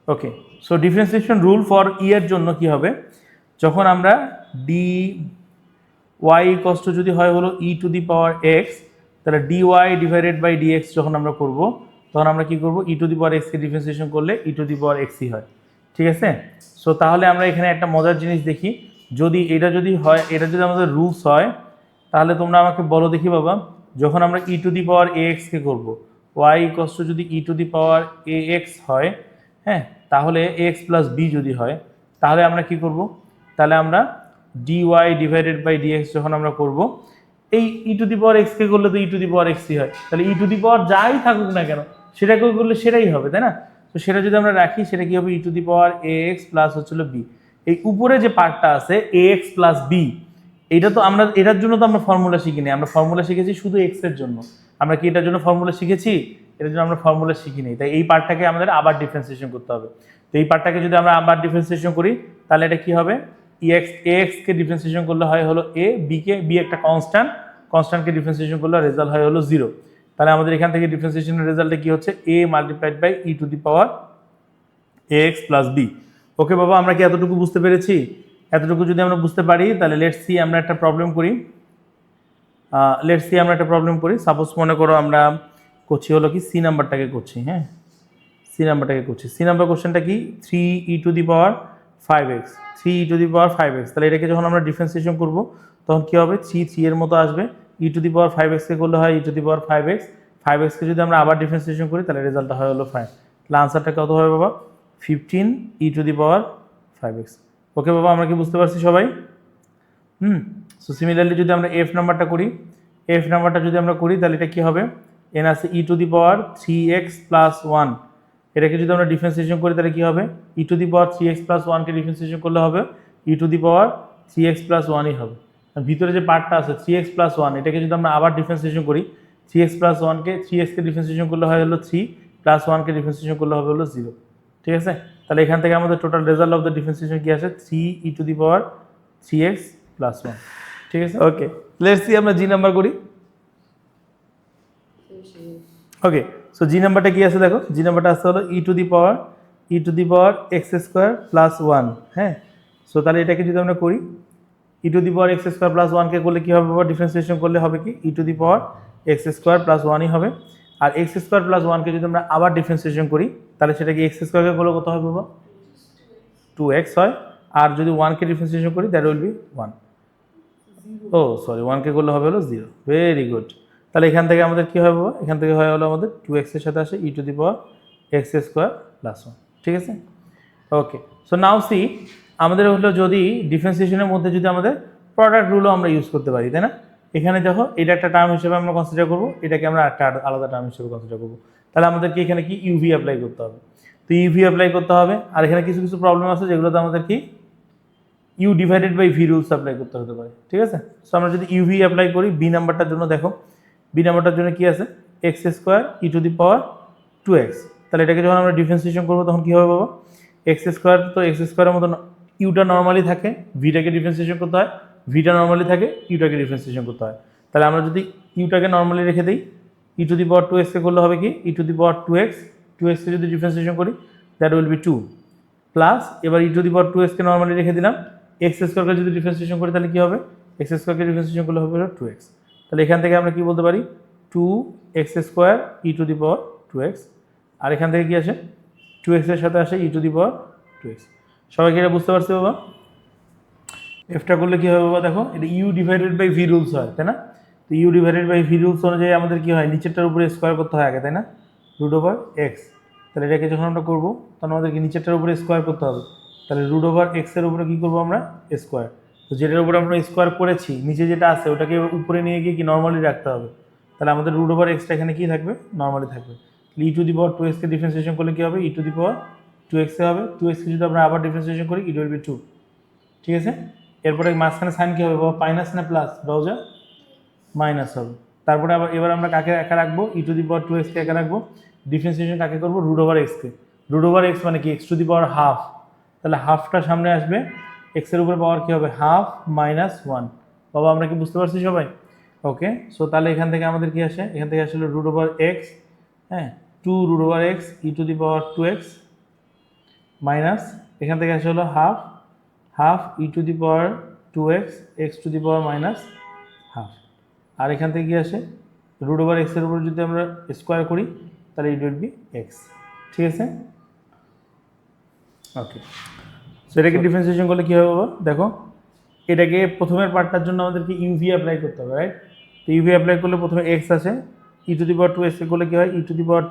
Okay, so differentiation rule for e এর জন্য কি হবে, যখন আমরা ডি ওয়াই কষ্ট যদি হয় হলো e to the power x, তাহলে d y divided by dx যখন আমরা করব, তখন আমরা কি করব, ই টু দি পাওয়ার এক্সকে ডিফারেন্সিয়েশন করলে ই টু দি পাওয়ার এক্সই হয়। ঠিক আছে, সো তাহলে আমরা এখানে একটা মজার জিনিস দেখি, যদি এটা যদি হয়, এটা যদি আমাদের রুলস হয়, তাহলে তোমরা আমাকে বলো দেখি বাবা, যখন আমরা ই টু দি পাওয়ার এ এক্সকে করবো, ওয়াই কষ্ট যদি ই to the power a x হয়, হ্যাঁ, তাহলে এক্স প্লাস বি যদি হয়, তাহলে আমরা কি করব, তাহলে আমরা dy ডিভাইডেড বাই dx যখন আমরা করব, এই ই টু দি পাওয়ার এক্স কে করলে তো ই টু দি পাওয়ার এক্সই হয়, তাহলে ই টু দি পাওয়ার যাই থাকুক না কেন সেটাকে করলে সেটাই হবে, তাই না? তো সেটা যদি আমরা রাখি, সেটা কি হবে, e to the power a x plus হচ্ছিল বি। এই উপরে যে পার্টটা আছে এ এক্স প্লাস বি, এটা তো আমরা এটার জন্য তো আমরা ফর্মুলা শিখিনি, আমরা ফর্মুলা শিখেছি শুধু এক্স এর জন্য। আমরা কি এটার জন্য ফর্মুলা শিখেছি? এটার জন্য আমরা ফর্মুলা শিখিনি, তাই এই পার্টটাকে আমাদের আবার ডিফারেন্সিয়েশন করতে হবে। তো এই পার্টটাকে যদি আমরা আবার ডিফারেন্সিয়েশন করি, তাহলে এটা কি হবে, এক্স কে ডিফারেন্সিয়েশন করলে হয় হলো এ, বি একটা কনস্ট্যান্টকে ডিফারেন্সিয়েশন করলে রেজাল্ট হয় হলো 0। তাহলে আমাদের এখান থেকে ডিফারেন্সিয়েশনের রেজাল্টে কি হচ্ছে, a multiplied by e to the power a x plus b. Okay বাবা, আমরা কি এতটুকু বুঝতে পেরেছি? এতটুকু যদি আমরা বুঝতে পারি, তাহলে লেটস সি আমরা একটা প্রবলেম করি। সাপোজ মনে করো আমরা করছি হলো কি সি নাম্বারটাকে করছি, হ্যাঁ, সি নাম্বার কোশ্চেনটা কি, 3e two the power 5x, 3e two the power 5x, তাহলে এটাকে যখন আমরা ডিফারেন্সিয়েশন করব, তখন কি হবে, 3 এর মতো আসবে, ই টু দি পাওয়ার 5x কে করলে হয় ই টু দি পাওয়ার 5x কে যদি আমরা আবার ডিফারেন্সিয়েশন করি, তাহলে রেজাল্টটা হয় হলো 5। তাহলে আনসারটা কত হবে বাবা, 15e two the power 5x। ওকে বাবা, আমরা কি বুঝতে পারছি সবাই? সো সিমিলারলি যদি আমরা এফ নাম্বারটা করি, তাহলে এটা কি হবে, এন আছে ই to the power 3x plus 1, এটাকে যদি আমরা ডিফারেন্সিয়েশন করি, তাহলে কি হবে, e to the power 3x plus 1কে ডিফারেন্সিয়েশন করলে হবে e to the power 3x plus 1ই হবে। আর ভিতরে যে পার্টটা আছে 3x প্লাস 1, এটাকে যদি আমরা আবার ডিফারেন্সিয়েশন করি, 3x প্লাস 1কে 3xকে ডিফারেন্সিয়েশন করলে হয় হলো 3, প্লাস 1কে ডিফারেন্সিয়েশন করলে হবে হলো 0। ঠিক আছে, তাহলে এখান থেকে আমাদের total result of the differentiation কি আসে, 3e two the power 3x plus 1। ঠিক আছে, ওকে, লেটস সি আমরা জি নাম্বার করি। ওকে, সো জি নাম্বারটা কি আছে দেখো, জি নাম্বারটা আসতে হলো e to the power x square plus 1, হ্যাঁ। সো তাহলে এটাকে যদি আমরা করি, e to the power x square plus 1কে করলে কি হবে বাবা, ডিফারেন্সিয়েশন করলে হবে কি, e to the power x square plus 1ই হবে। আর এক্স স্কোয়ার প্লাস 1কে যদি আমরা আবার ডিফারেন্সিয়েশন করি, তাহলে সেটা কি এক্স স্কোয়ারকে করলে কত হবে বাবা, 2x হয়। আর যদি 1কে ডিফারেন্সিয়েশন করি, দ্যাট উইল বি 1। ও সরি, 1কে করলে হবে হলো 0। Very good. তাহলে এখান থেকে আমাদের কি হবে, এখান থেকে হয় হলো আমাদের 2x এর সাথে আসে e to the power x square plus 1। ঠিক আছে, ওকে। সো নাও সি, আমাদের হলো যদি ডিফারেন্সিয়েশনের মধ্যে যদি আমাদের প্রোডাক্ট রুলও আমরা ইউজ করতে পারি, তাই না? এখানে দেখো, এটা একটা টার্ম হিসেবে আমরা কনসিডার করবো, এটাকে আমরা একটা আলাদা টার্ম হিসেবে কনসিডার করবো। তাহলে আমাদেরকে এখানে কি ইউভি অ্যাপ্লাই করতে হবে। তো ইউভি অ্যাপ্লাই করতে হবে, আর এখানে কিছু কিছু প্রবলেম আছে যেগুলোতে আমাদের কি u divided by v rules apply করতে হতে পারে। ঠিক আছে, সো আমরা যদি ইউভি অ্যাপ্লাই করি বি নাম্বারটার জন্য, দেখো বি নাম্বারটার জন্য কি আছে, x square e to the power 2x। তাহলে এটাকে যখন আমরা ডিফারেন্সিয়েশন করবো, তখন কি হবে বাবা, এক্স স্কোয়ার, তো এক্স স্কোয়ারের মতো ইউটা নর্মালি থাকে, ভিটাকে ডিফারেন্সিয়েশন করতে হয়, ভিটা নর্মালি থাকে, ইউটাকে ডিফারেন্সিয়েশন করতে হয়। তাহলে আমরা যদি ইউটাকে নর্মালি রেখে দিই, ই টু দি পাওয়ার 2x-কে করলে হবে কি, ই টু দি পাওয়ার 2x-কে যদি ডিফারেন্সিয়েশন করি, দ্যাট উইল বি 2, প্লাস এবার ই টু দি পাওয়ার 2x-কে নর্মালি রেখে দিলাম, এক্স স্কোয়ারকে যদি ডিফারেন্সিয়েশন করি, তাহলে কি হবে, এক্স স্কোয়ারকে ডিফারেন্সিয়েশন করলে হবে 2x। তাহলে এখান থেকে আমরা কি বলতে পারি, 2x square e to the power 2x। আর এখান থেকে কি আসে, 2x এর সাথে আসে e to the power 2x। সবাইকে এটা বুঝতে পারছি বাবা? এফটা করলে কি হবে বাবা, দেখো এটা u divided by v rules হয়, তাই না? তো u divided by v rules অনুযায়ী আমাদের কি হয়, নিচেরটার উপরে স্কোয়ার করতে হয় আগে, তাই না, রুট ওভার এক্স। তাহলে এটাকে যখন আমরা করবো, তখন আমাদেরকে নিচেরটার উপরে স্কোয়ার করতে হবে। তাহলে রুট ওভার এক্সের উপরে কী করবো আমরা, স্কোয়ার। তো যেটার উপরে আমরা স্কোয়ার করেছি, নিচে যেটা আছে ওটাকে উপরে নিয়ে গিয়ে কি নর্মালি রাখতে হবে। তাহলে আমাদের রুট ওভার এক্সটা এখানে কি থাকবে, নর্মালি থাকবে। ই টু দি পাওয়ার 2x-কে ডিফারেন্সিয়েশন করলে কী হবে, ই টু দি পাওয়ার 2x-এ হবে, 2x-কে যদি আমরা আবার ডিফারেন্সিয়েশন করি, ইট উইল বি 2। ঠিক আছে, এরপরে মাঝখানে সাইন কী হবে বাবা, মাইনাস না প্লাস, রোজা মাইনাস হবে। তারপরে আবার এবার আমরা কাকে একা রাখবো, ই টু দি পাওয়ার 2x-কে একা রাখবো, ডিফারেন্সিয়েশন কাকে করবো, রুট ওভার এক্সকে। রুট ওভার এক্স মানে কি, x to the power half, তাহলে হাফটা সামনে আসবে, এক্সের উপরে পাওয়ার কী হবে, হাফ মাইনাস 1। বাবা আমরা কি বুঝতে পারছি সবাই? ওকে, সো তাহলে এখান থেকে আমাদের কি আসে, এখান থেকে আসলে রুট ওভার এক্স, হ্যাঁ, 2 root over x e to the power 2x minus এখান থেকে আসে হলো half half e to the power 2x x to the power minus half, আর এখান থেকে কি আসে রুট ওভার এক্সের উপর যদি আমরা স্কোয়ার করি তাহলে ইট উইল বি এক্স। ঠিক আছে, ওকে। সো এটাকে ডিফারেন্সিয়েশন করলে কী হবে বাবা? দেখো এটাকে প্রথমের পার্টটার জন্য আমাদেরকে ইউভি অ্যাপ্লাই করতে হবে, রাইট? তো ইউভি অ্যাপ্লাই করলে প্রথমে এক্স আসে, e to the power 2x করলে কী হয় ই টু দি পাওয়ার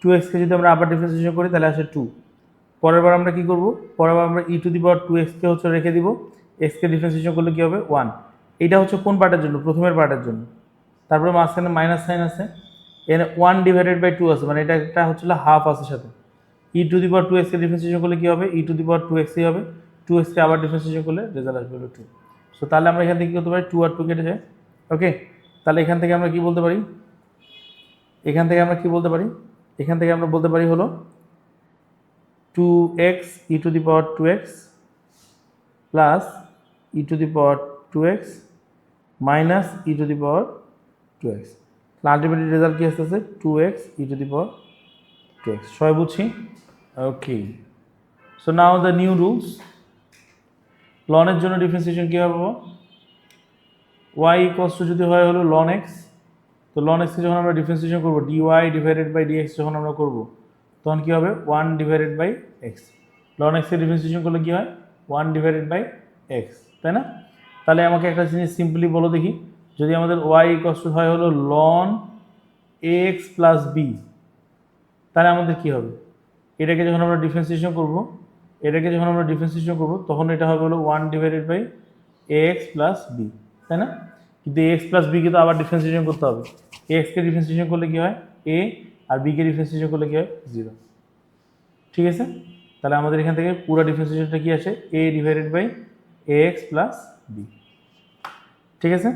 2xকে যদি আমরা আবার ডিফারেন্সিয়েশন করি তাহলে আসে 2। পরের বার আমরা কী করবো? পরের বার আমরা ই টু দি পাওয়ার 2xকে হচ্ছে রেখে দিব, এক্সকে ডিফারেন্সিয়েশন করলে কী হবে 1। এটা হচ্ছে কোন পার্টের জন্য? প্রথমের পার্টের জন্য। তারপরে মাঝখানে মাইনাস সাইন আছে, এখানে 1/2 আছে, মানে এটা একটা হচ্ছে হাফ আছে সাথে। ই টু দি পাওয়ার 2xকে ডিফারেন্সিয়েশন করলে কী হবে? ই টু দি পাওয়ার 2xই হবে, 2xকে আবার ডিফারেন্সিয়েশন করলে রেজাল্ট আসবে হলো 2। সো তাহলে আমরা এখান থেকে কী করতে পারি? 2 আর 2 কেটে যায়, ওকে। তাহলে এখান থেকে আমরা কী বলতে পারি? এখান থেকে আমরা কী বলতে পারি? এখান থেকে আমরা বলতে পারি হলো 2x e to the power 2x plus e to the power 2x minus e to the power 2x। Ultimately result কী আসতেছে? 2x e to the power 2x। সবাই বুঝছি? Okay. So now the new rules. লনের জন্য differentiation কী হবে? y equals to যদি হয় হলো ln x, তো ln x কে যখন আমরা ডিফারেন্সিয়েশন করবো dy ডিভাইডেড বাই dx যখন আমরা করবো তখন কী হবে? 1/x। ln x কে ডিফারেন্সিয়েশন করলে কী হয়? 1/x, তাই না? তাহলে আমাকে একটা জিনিস সিম্পলি বলো দেখি, যদি আমাদের y ইকুয়ালস টু হয় হলো ln x প্লাস b, তাহলে আমাদের কী হবে? এটাকে যখন আমরা ডিফারেন্সিয়েশন করবো তখন এটা হবে হলো 1/x প্লাস বি, তাই না? কিন্তু এক্স প্লাস বিকে তো আবার ডিফারেন্সিয়েশন করতে হবে। এক্সকে ডিফারেন্সিয়েশন করলে কী হয়? এ, আর বিকে ডিফারেন্সিয়েশন করলে কী হয়? 0। ঠিক আছে, তাহলে আমাদের এখান থেকে পুরো ডিফারেন্সিয়েশনটা কী আসে? A divided by x plus b. ঠিক আছে,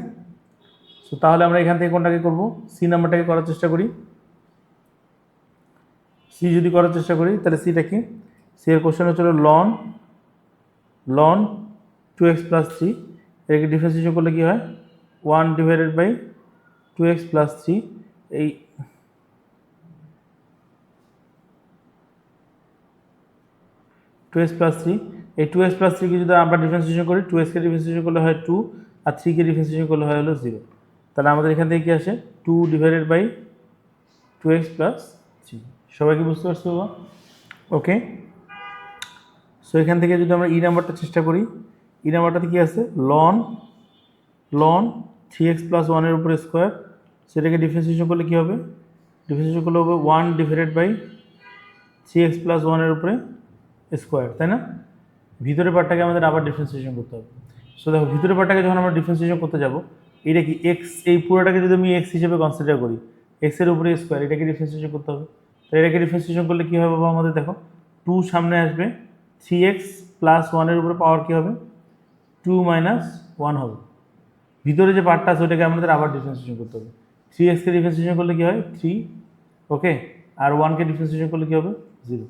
সো তাহলে আমরা এখান থেকে কোনটাকে করব? সি নাম্বারটাকে করার চেষ্টা করি। সি যদি করার চেষ্টা করি তাহলে সিটা কি? সি এর কোশ্চেন হচ্ছিল লন 2x প্লাস 3, এটাকে ডিফারেন্সিয়েশন করলে কী হয়? 1/2x plus 3। এই টু এক্স প্লাস 3, এই 2x প্লাস 3কে যদি আমরা ডিফারেন্সিয়েশন করি 2xকে ডিফারেন্সিয়েশন করলে হয় 2 আর 3কে ডিফারেন্সিয়েশন করলে হয় হলো 0। তাহলে আমাদের এখান থেকে কী আসে? 2/2x plus 3। সবাই কি বুঝতে পারছো বাবা? ওকে। সো এখান থেকে যদি আমরা ই নাম্বারটা চেষ্টা করি, ই নাম্বারটাতে কী আছে? লন 3x প্লাস 1 এর উপরে স্কোয়ার, সেটাকে ডিফারেন্সিয়েশন করলে কী হবে? ডিফারেন্সিয়েশন করলে হবে 1/3x প্লাস 1 এর উপরে স্কোয়ার, তাই না? ভিতরের পার্টটাকে আমাদের আবার ডিফারেন্সিয়েশন করতে হবে। সো দেখো ভিতরের পার্টটাকে যখন আমরা ডিফারেন্সিয়েশন করতে যাব, এটা কি এক্স, এই পুরোটাকে যদি আমি এক্স হিসেবে কনসিডার করি, এক্সের উপরে স্কোয়ার, এটাকে ডিফারেন্সিয়েশন করতে হবে। তো এটাকে ডিফারেন্সিয়েশন করলে কী হবে বাবা? আমাদের দেখো 2 সামনে আসবে, 3x প্লাস 1 এর উপরে পাওয়ার কী হবে? 2 মাইনাস 1 হবে। ভিতরে যে পার্টটা আছে ওটাকে আমাদের আবার ডিফারেন্সিয়েশন করতে হবে। 3xকে ডিফারেন্সিয়েশন করলে কী হয়? 3, ওকে, আর 1কে ডিফারেন্সিয়েশন করলে কী হবে? 0।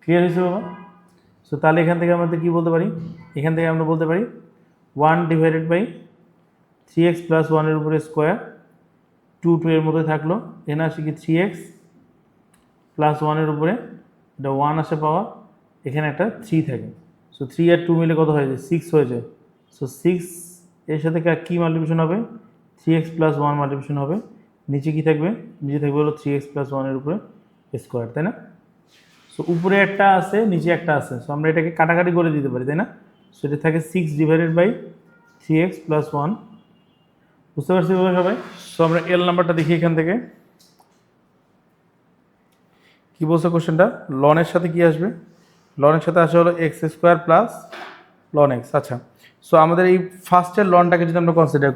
ক্লিয়ার হয়েছে বাবা? সো তাহলে এখান থেকে আমাদের কী বলতে পারি? এখান থেকে আমরা বলতে পারি 1/3x প্লাস 1 এর উপরে স্কোয়ার, 2 এর মধ্যে থাকলো, এখানে আসে কি 3x প্লাস 1 এর উপরে, এটা 1 আসে পাওয়ার, এখানে একটা 3 থাকে। সো 3 আর 2 মিলে কত হয়ে যায়? 6 হয়ে যায়। সো 6 এর সাথে কী মাল্টিপ্লিকেশন হবে? 3x প্লাস 1 মাল্টিপ্লিকেশন হবে। নিচে কী থাকবে? নিচে থাকবে হলো 3x প্লাস 1 এর উপরে স্কোয়ার, তাই না? সো উপরে একটা আছে, নিচে একটা আছে, সো আমরা এটাকে কাটাকাটি করে দিতে পারি, তাই না? সো এটা থাকে 6/3x প্লাস 1। বুঝতে পারছি সবাই? সো আমরা এল নাম্বারটা দেখি এখান থেকে কী বলছে কোশ্চেনটা। লনের সাথে কি আসবে? লনের সাথে আসে হলো x² প্লাস ln x। আচ্ছা, সো আমাদের এই ফার্স্টের লনটাকে যদি আমরা কনসিডার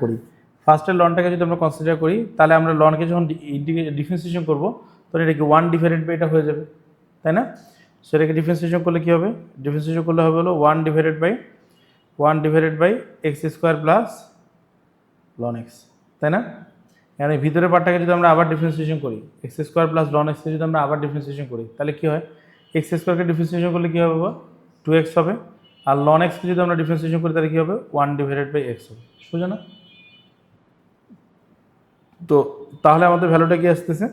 করি, তাহলে আমরা লনকে যখন ডিফারেন্সিয়েশন করবো তখন এটা কি 1/, এটা হয়ে যাবে, তাই না? সেটাকে ডিফারেন্সিয়েশন করলে কী হবে? ডিফারেন্সিয়েশন করলে হবে হলো 1/x² প্লাস ln x, তাই না? এখানে ভিতরের পার্টটাকে যদি আমরা আবার ডিফারেন্সিয়েশন করি, x² প্লাস ln x কে যদি আমরা আবার ডিফারেন্সিয়েশন করি তাহলে কী হয়? x² কে ডিফারেন্সিয়েশন করলে কী হবে বাবা? 2x হবে, আর ln x কে যদি আমরা ডিফারেন্সিয়েশন করি তাহলে কী হবে? 1/x হবে। সোজা না? তো তাহলে আমাদের ভ্যালুটা কি আসতেছে?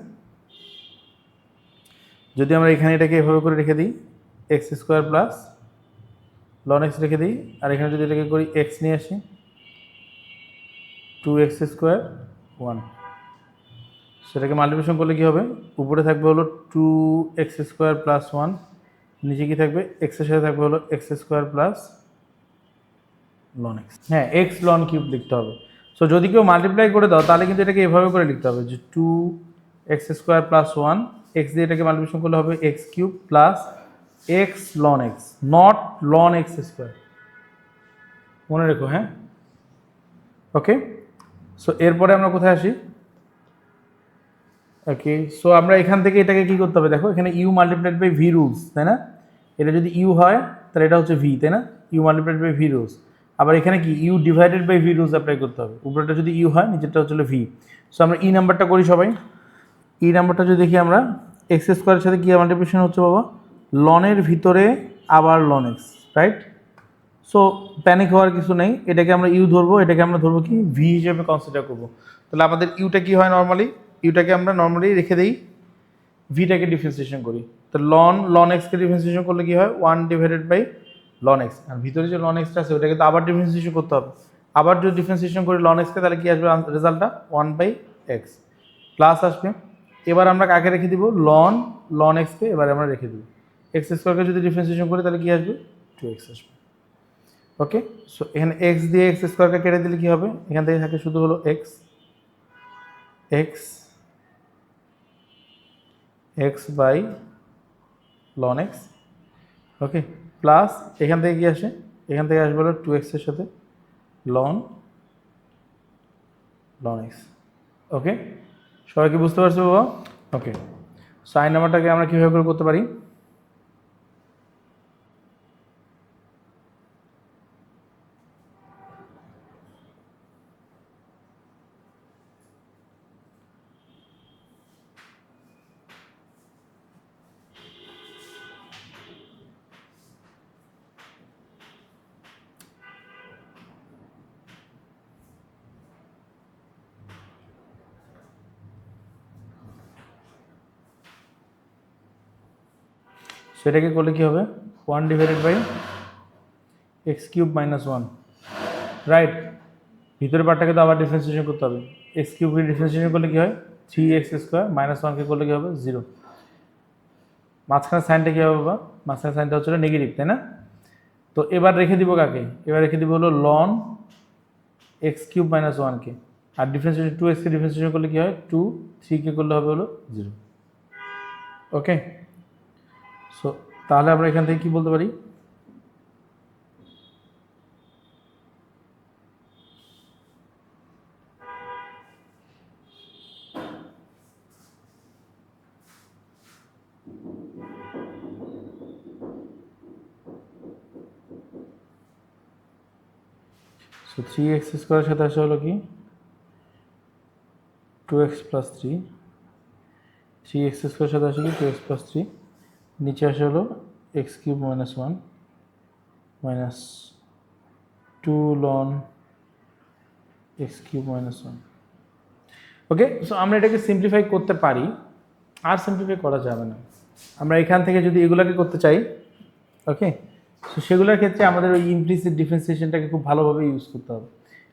যদি আমরা এখানে এটাকে এভাবে করে রেখে দিই, x square plus loan x রেখে দিই, আর এখানে যদি এটাকে করি এক্স নিয়ে আসি, 2x স্কোয়ার 1, সেটাকে মাল্টিপ্লিকেশন করলে কী হবে, উপরে থাকবে হলো 2x স্কোয়ার প্লাস 1, নিচে কী থাকবে, এক্সের সাথে থাকবে হলো x square plus loan x. হ্যাঁ, এক্স লন কিউব লিখতে হবে। সো যদি কেউ মাল্টিপ্লাই করে দাও তাহলে কিন্তু এটাকে এভাবে করে লিখতে হবে যে 2x স্কোয়ার প্লাস 1, এক্স দিয়ে এটাকে মাল্টিপ্লিকেশন করলে হবে x cube plus x ln x, not ln x square, মনে রেখো। হ্যাঁ, ওকে। সো এরপরে আমরা কোথায় আসি, ওকে। সো আমরা এখান থেকে এটাকে কী করতে হবে, দেখো এখানে u multiplied by v rules, তাই না? এটা যদি ইউ হয় তাহলে এটা হচ্ছে ভি, তাই না? U multiplied by v rules. আবার এখানে কি u divided by v rules apply করতে হবে, উপরেটা যদি ইউ হয় নিচেরটা হচ্ছে ভি। সো আমরা ই নাম্বারটা করি সবাই। ই নাম্বারটা যদি দেখি আমরা, এক্স স্কোয়ারের সাথে কী মাল্টিপ্লিকেশন হচ্ছে বাবা, লনের ভিতরে আবার ln x, right? So panic হওয়ার কিছু নেই, এটাকে আমরা ইউ ধরবো, এটাকে আমরা ধরবো কি ভি হিসেবে কনসিডার করবো। তাহলে আমাদের ইউটা কি হয়, নর্মালি ইউটাকে আমরা নর্মালি রেখে দিই, ভিটাকে ডিফারেন্সিয়েশন করি। তো লন এক্সকে ডিফারেন্সিয়েশন করলে কি হয়, 1 ডিভাইডেড বাই লন এক্স, আর ভিতরে যে লন এক্সটা আছে ওটাকে তো আবার ডিফারেন্সিয়েশন করতে হবে। আবার যদি ডিফারেন্সিয়েশন করি লন এক্সকে, তাহলে কি আসবে রেজাল্টটা, 1 বাই এক্স প্লাস আসবে। এবার আমরা কাকে রেখে দিব, লন এক্সকে এবার আমরা রেখে দিব। এক্স স্কোয়ারকে যদি ডিফারেন্সিয়েশন করি তাহলে কি আসবে, 2x আসবে। ওকে। সো এখানে এক্স দিয়ে এক্স স্কোয়ারকে কেটে দিলে কী হবে, এখান থেকে থাকে শুধু হলো x x by ln x, okay, plus এখান থেকে কি আসে, এখান থেকে আসবে হলো 2x এর সাথে লন এক্স। ওকে, সবাই কি বুঝতে পারছো বাবা? ওকে। সাইন নাম্বারটাকে আমরা কীভাবে করে করতে পারি, সেটাকে করলে কী হবে, 1 divided by x cube minus 1, right? ভিতরের পার্টটাকে তো আবার ডিফারেন্সিয়েশন করতে হবে, এক্স কিউবকে ডিফারেন্সিয়েশন করলে কী হয়, 3x স্কোয়ার মাইনাস 1কে করলে কী হবে, 0। মাঝখানে সাইনটা কী হবে বাবা, মাঝখানে সাইনটা হচ্ছে নেগেটিভ, তাই না? তো এবার রেখে দিব কাকে, এবার রেখে দিব হলো লন এক্স কিউব মাইনাস 1কে, আর ডিফারেন্সিয়েশন 2xকে ডিফারেন্সিয়েশন করলে কী হয়, 2, 3কে করলে হবে হলো 0। ওকে। সো তাহলে আমরা এখান থেকে কি বলতে পারি, সো 3x স্কোয়ারের সাথে আসা হলো কি 2x প্লাস 3, 3x স্কোয়ারের সাথে আসে কি 2x প্লাস 3, নিচে আসা হলো x cube minus 1 minus 2 ln x cube minus 1। Okay. So আমরা এটাকে সিম্পলিফাই করতে পারি, আর সিম্পলিফাই করা যাবে না। আমরা এখান থেকে যদি এগুলোকে করতে চাই, ওকে, সো সেগুলোর ক্ষেত্রে আমাদের ওই ইমপ্লিসিট ডিফারেন্সিয়েশনটাকে খুব ভালোভাবে ইউজ করতে হবে।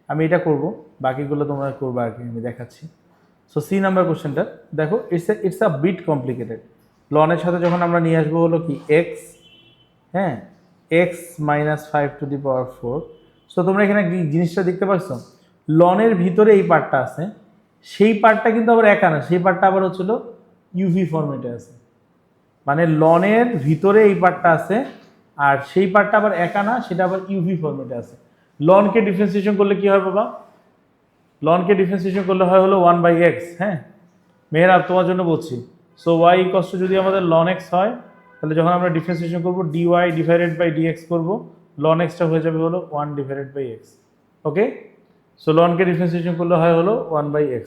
আমি এটা করব, বাকিগুলো তোমরা করবো আর কি, আমি দেখাচ্ছি। সো সি নাম্বার কোশ্চেনটা দেখো, ইটস আ বিট কমপ্লিকেটেড। লনের সাথে যখন আমরা নিয়ে আসবো হলো কি এক্স, হ্যাঁ, এক্স মাইনাস 5⁴। সো তোমরা এখানে জিনিসটা দেখতে পাচ্ছ, লনের ভিতরে এই পার্টটা আছে, সেই পার্টটা কিন্তু আবার একা না, সেই পার্টটা আবার হচ্ছিল ইউভি ফর্মেটে আছে। মানে লনের ভিতরে এই পার্টটা আছে, আর সেই পার্টটা আবার একা না, সেটা আবার ইউভি ফর্মেটে আছে। লনকে ডিফারেন্সিয়েশন করলে কি হয় বাবা, লনকে ডিফারেন্সিয়েশন করলে হয় হলো 1/x। হ্যাঁ মেহরাব, তোমার জন্য বলছি। সো ওয়াই ইকস টু যদি আমাদের লন এক্স হয়, তাহলে যখন আমরা ডিফারেন্সিয়েশন করবো ডিওয়াই ডিভাইডেড বাই ডিএক্স করবো, লন এক্সটা হয়ে যাবে হলো 1 divided by x. Okay. So লনকে ডিফারেন্সিয়েশন করলে হয় হলো 1/x।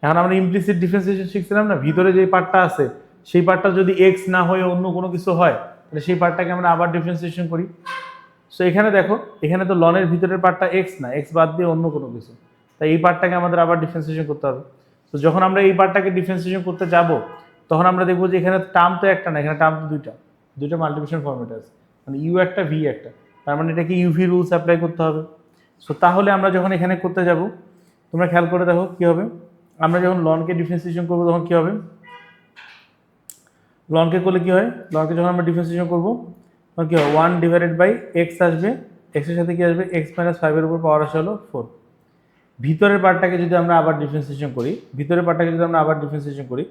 এখন আমরা ইমপ্লিসিট ডিফারেন্সিয়েশন শিখছিলাম না, ভিতরে যে পার্টটা আছে সেই পার্টটা যদি এক্স না হয়ে অন্য কোনো কিছু হয়, তাহলে সেই পার্টটাকে আমরা আবার ডিফারেন্সিয়েশন করি। সো এখানে দেখো, এখানে তো লনের ভিতরের পার্টটা এক্স না, এক্স বাদ দিয়ে অন্য কোনো কিছু, তাই এই পার্টটাকে আমাদের আবার ডিফারেন্সিয়েশন করতে হবে। তো যখন আমরা এই পার্টটাকে ডিফারেন্সিয়েশন করতে যাব, তখন আমরা দেখবো যে এখানে টার্ম তো একটা না, এখানে টার্ম তো দুইটা। দুইটা মাল্টিপ্লিকেশন ফর্মেট আছে, মানে ইউ একটা ভি একটা, তার মানে এটাকে ইউভি রুলস অ্যাপ্লাই করতে হবে। সো তাহলে আমরা যখন এখানে করতে যাব, তোমরা খেয়াল করে দেখো কী হবে, আমরা যখন লনকে ডিফারেন্সিয়েশন করবো তখন কী হবে, লনকে করলে কী হয়, লনকে যখন আমরা ডিফারেন্সিয়েশন করবো তখন কী হয়, 1/x আসবে, এক্সের সাথে কী আসবে, x - 5 উপর পাওয়ার আসে হলো 4। ভিতরের পার্টটাকে যদি আমরা আবার ডিফারেন্সিয়েশন করি,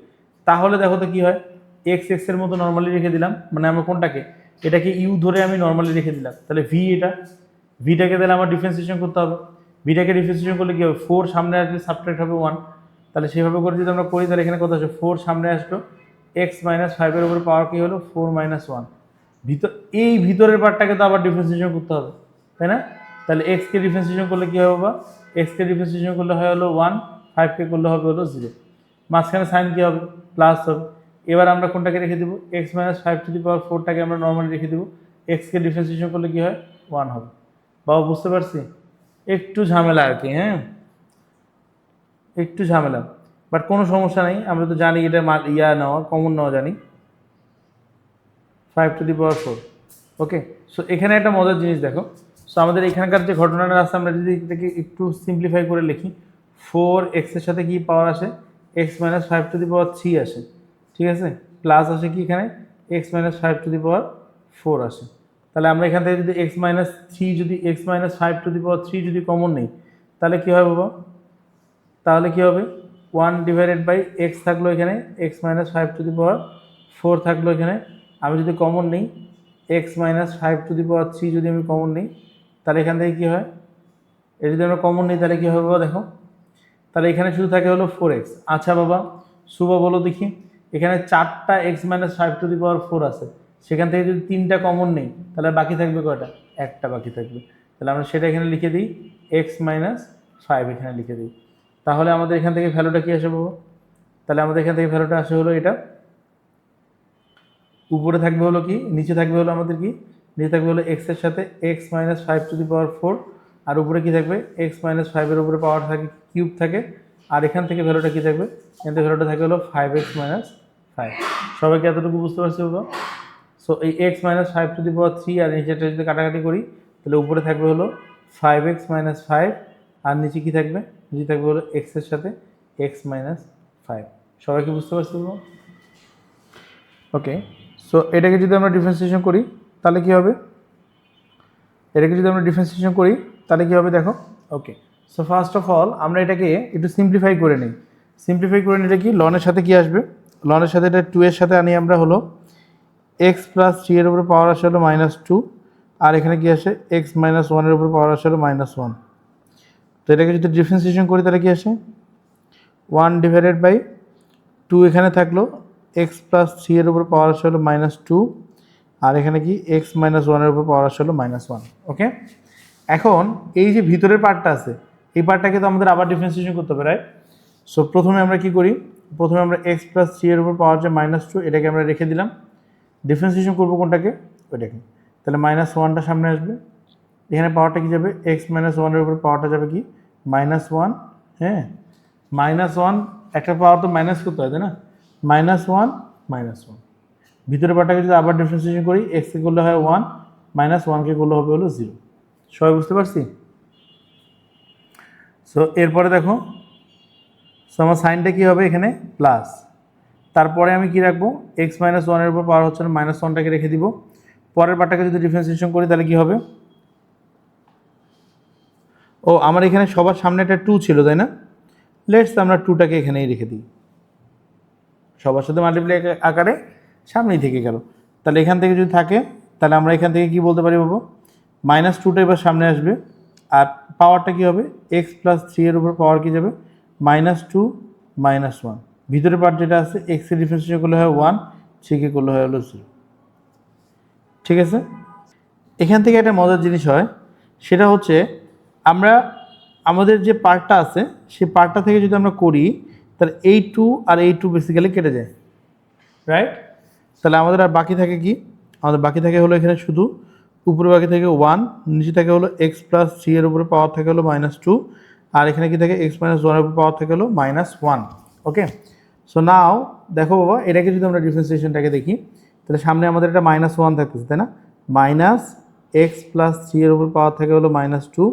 তাহলে দেখো তো কী হয়, এক্স এর মতো নর্মালি রেখে দিলাম, মানে আমরা কোনটাকে, এটাকে ইউ ধরে আমি নর্মালি রেখে দিলাম, তাহলে ভি, ভিটাকে তাহলে আমার ডিফারেন্সিয়েশন করতে হবে, ভিটাকে ডিফারেন্সিয়েশন করলে কী হবে, 4 সামনে আসলে সাবট্রাক্ট হবে 1, তাহলে সেভাবে করে যদি আমরা করি তাহলে এখানে কত আসবে, 4 সামনে আসলো, x - 5 উপরে পাওয়ার কী হলো 4 - 1, এই ভিতরের পার্টটাকে তো আবার ডিফারেন্সিয়েশন করতে হবে, তাই না? তাহলে এক্সকে ডিফারেন্সিয়েশন করলে কী হবে, বা এক্সকে ডিফারেন্সিয়েশন করলে হয় হলো 1, 5কে করলে হবে হলো 0, মাঝখানে সাইন কী হবে, প্লাস হবে। এবার আমরা কোনটাকে রেখে দেবো, x - 5^4টাকে আমরা নর্মালি রেখে দেবো, এক্সকে ডিফারেন্সিয়েশন করলে কী হয়, 1 হবে। বাবা বুঝতে পারছি, একটু ঝামেলা আর কি, হ্যাঁ একটু ঝামেলা, বাট কোনো সমস্যা নেই, আমরা তো জানি এটা নেওয়া কমন নেওয়া জানি, 5^4। ওকে, সো এখানে একটা মজার জিনিস দেখো, সো আমাদের এখানকার যে ঘটনাটা আছে আমরা যদি এটাকে একটু সিম্পলিফাই করে লিখি, 4x এর সাথে কি পাওয়ার আসে, x - 5^3 আসে, ঠিক আছে, প্লাস আসে কি এখানে x - 5^4 আসে। তাহলে আমরা এখান থেকে যদি x - 5^3 যদি কমন নেই, তাহলে কী হবে বাবা, তাহলে কী হবে, 1/x থাকলো এখানে, x - 5^4 থাকলো এখানে, আমি যদি কমন নিই x - 5^3 যদি আমি কমন নিই, তাহলে এখান থেকে কী হয়, এটা যদি আমরা কমন নিই তাহলে কী হবে বাবা, দেখো তাহলে এখানে শুধু থাকে হলো 4x। আচ্ছা বাবা শুভ বলো দেখি, এখানে 4টা x - 5^4 আছে, সেখান থেকে যদি 3টা কমন নেই তাহলে বাকি থাকবে কয়টা, একটা বাকি থাকবে, তাহলে আমরা সেটা এখানে লিখে দিই x - 5 এখানে লিখে দিই, তাহলে আমাদের এখান থেকে ভ্যালুটা কী আসে বাবা, তাহলে আমাদের এখান থেকে ভ্যালুটা আসে হলো এটা, উপরে থাকবে হলো কি, নিচে থাকবে হলো আমাদের কি, নিচে থাকবে হলো x এর সাথে x - 5^4, আর উপরে কি থাকবে, x - 5 এর উপরে পাওয়ার থাকে কিউব থাকে, আর এখান থেকে ভ্যালুটা কি থাকবে, এখান থেকে ভ্যালুটা থাকবে হলো 5x - 5। সবাইকে এতটুকু বুঝতে পারছি বাবা? সো এই x - 5^3 আর নিচেটা যদি কাটাকাটি করি তাহলে উপরে থাকবে হলো 5x - 5, আর নিচে কি থাকবে, নিচে থাকবে হলো x এর সাথে x - 5। সবাইকে বুঝতে পারছি বাবা? ওকে, সো এটাকে যদি আমরা ডিফারেন্সিয়েশন করি তাহলে কী হবে, দেখো। ওকে, সো ফার্স্ট অফ অল আমরা এটাকে একটু সিম্পলিফাই করে নিই, নিলে কি লনের সাথে কি আসবে, লনের সাথে এটা 2 এর সাথে আনি আমরা হলো x + 3 এর উপরে পাওয়ার আসে হলো -2, আর এখানে কি আসে x - 1 এর উপরে পাওয়ার আসে হলো -1। তো এটাকে যদি ডিফারেন্সিয়েশন করি তাহলে কি আসে, 1/2 এখানে থাকলো, x + 3 এর উপর পাওয়ার আসে হলো -2, আর এখানে কি x - 1 এর উপর পাওয়ার আসে হলো -1। ওকে, এখন এই যে ভিতরের পার্টটা আছে, এই পার্টটাকে তো আমাদের আবার ডিফারেন্সিয়েশন করতে হবে, রাইট? সো প্রথমে আমরা কি করি, প্রথমে আমরা x + 3 এর উপর পাওয়ার যে -2 এটাকে আমরা রেখে দিলাম, ডিফারেন্সিয়েশন করবো কোনটাকে, ওইটাকে, তাহলে -1টা সামনে আসবে, এখানে পাওয়ারটা কি যাবে, x - 1 এর উপর পাওয়ারটা যাবে কি -1, হ্যাঁ -1, একটা পাওয়ার তো মাইনাস করতে হয় তাই না, -1 -1, ভিতরের পার্টটাকে যদি আবার ডিফারেন্সিয়েশন করি, x কে করলে হয় 1, -1কে করলে হবে হলো 0। সবাই বুঝতে পারছি? সো এরপরে দেখো, সো আমার সাইনটা কী হবে এখানে প্লাস, তারপরে আমি কি রাখবো, x - 1 এর উপর পাওয়ার হচ্ছে -1টাকে রেখে দিব, পরের পার্টটাকে যদি ডিফারেন্সিয়েশন করি তাহলে কি হবে, ও আমার এখানে সবার সামনে একটা 2 ছিল তাই না, লেটস আমরা 2টাকে এখানেই রেখে দিই, সবার সাথে মাল্টিপ্লাই আকারে সামনেই থেকে গেল, তাহলে এখান থেকে যদি থাকে তাহলে আমরা এখান থেকে কি বলতে পারি বাবু, -2টা এবার সামনে আসবে, আর পাওয়ারটা কি হবে, x + 3 এর উপর পাওয়ার কি যাবে -2 -1, ভিতরের পার্ট যেটা আছে x এর ডিফারেন্সিয়েশন করলে হয় 1, 3কে করলে হয় হলো 0। ঠিক আছে, এখান থেকে একটা মজার জিনিস হয়, সেটা হচ্ছে আমরা আমাদের যে পার্টটা আছে সেই পার্টটা থেকে যদি আমরা করি তাহলে এই 2 আর এই 2 বেসিক্যালি কেটে যায়, রাইট? তাহলে আমাদের আর বাকি থাকে কি, আমাদের বাকি থাকে হলো এখানে শুধু উপরে বাকি থাকে 1, নিচে থাকে হলো x + 3 এর উপরে পাওয়ার থাকে হলো -2, আর এখানে কি থাকে x - 1 এর উপর পাওয়ার থাকে হলো -1। ওকে, সো নাও দেখো বাবা, এটাকে যদি আমরা ডিফারেন্সিয়েশনটাকে দেখি, তাহলে সামনে আমাদের এটা -1 থাকতেছে, তাই না? -x+3 এর উপর পাওয়ার থাকে হলো -2,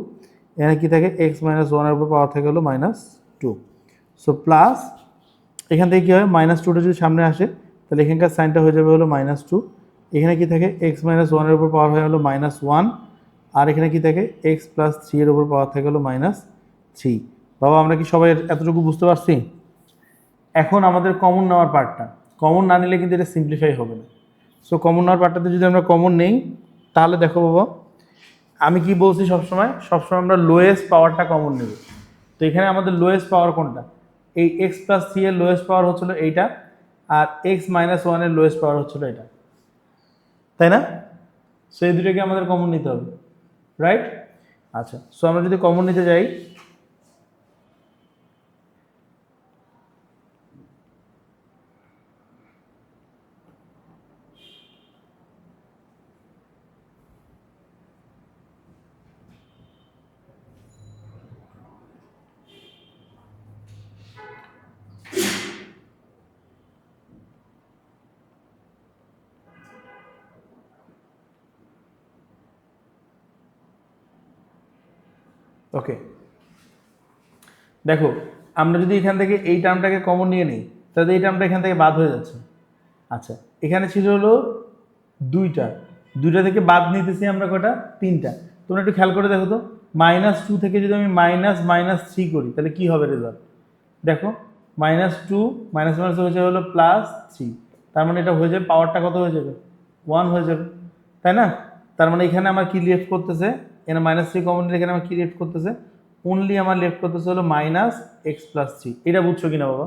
এখানে কি থাকে x-1 এর উপর পাওয়ার থাকে হলো -2। সো প্লাস এখান থেকে কী হয়, -2টা যদি সামনে আসে তাহলে এখানকার সাইনটা হয়ে যাবে হলো -2। এখানে কি থাকে x-1 এর উপর পাওয়ার হয়ে হলো -1, আর এখানে কি থাকে x+3 এর উপর পাওয়ার থাকে হলো -3। বাবা আমরা কি সবাই এতটুকু বুঝতে পারছি? এখন আমাদের কমন নেওয়ার পার্টটা, কমন না নিলে কিন্তু এটা সিম্পলিফাই হবে না। সো কমন নেওয়ার পার্টটাতে যদি আমরা কমন নেই তাহলে দেখো বাবা, আমি কি বলছি সবসময় আমরা লোয়েস্ট পাওয়ারটা কমন নেব। তো এখানে আমাদের লোয়েস্ট পাওয়ার কোনটা? এই x+3 এর লোয়েস্ট পাওয়ার হচ্ছিল এইটা, আর x-1 এর লোয়েস্ট পাওয়ার হচ্ছিল এটা, তাই না? সো এই দুটোকে আমাদের কমন নিতে হবে, রাইট? আচ্ছা, সো আমরা যদি কমন নিতে যাই, ওকে দেখো, আমরা যদি এখান থেকে এই টার্মটাকে কমন নিয়ে নিই তাহলে এই টার্মটা এখান থেকে বাদ হয়ে যাচ্ছে। আচ্ছা, এখানে ছিল হলো দুইটা থেকে বাদ নিতেছি আমরা কটা? 3টা। তোমরা একটু খেয়াল করে দেখো তো, -2 থেকে যদি আমি -3 করি তাহলে কি হবে রেজাল্ট? দেখো, -2 মাইনাস মাইনাস হয়ে হলো +3, তার মানে এটা হয়ে যাবে, পাওয়ারটা কত হয়ে যাবে? 1 হয়ে যাবে, তাই না? তার মানে এখানে আমার কি লেফট করতেছে, এখানে -3 কমন নিলে এখানে আমার কি লেফট করতেছে? অনলি আমার লেফট করতেছে হলো -x+3। এটা বুঝছো কিনা বাবা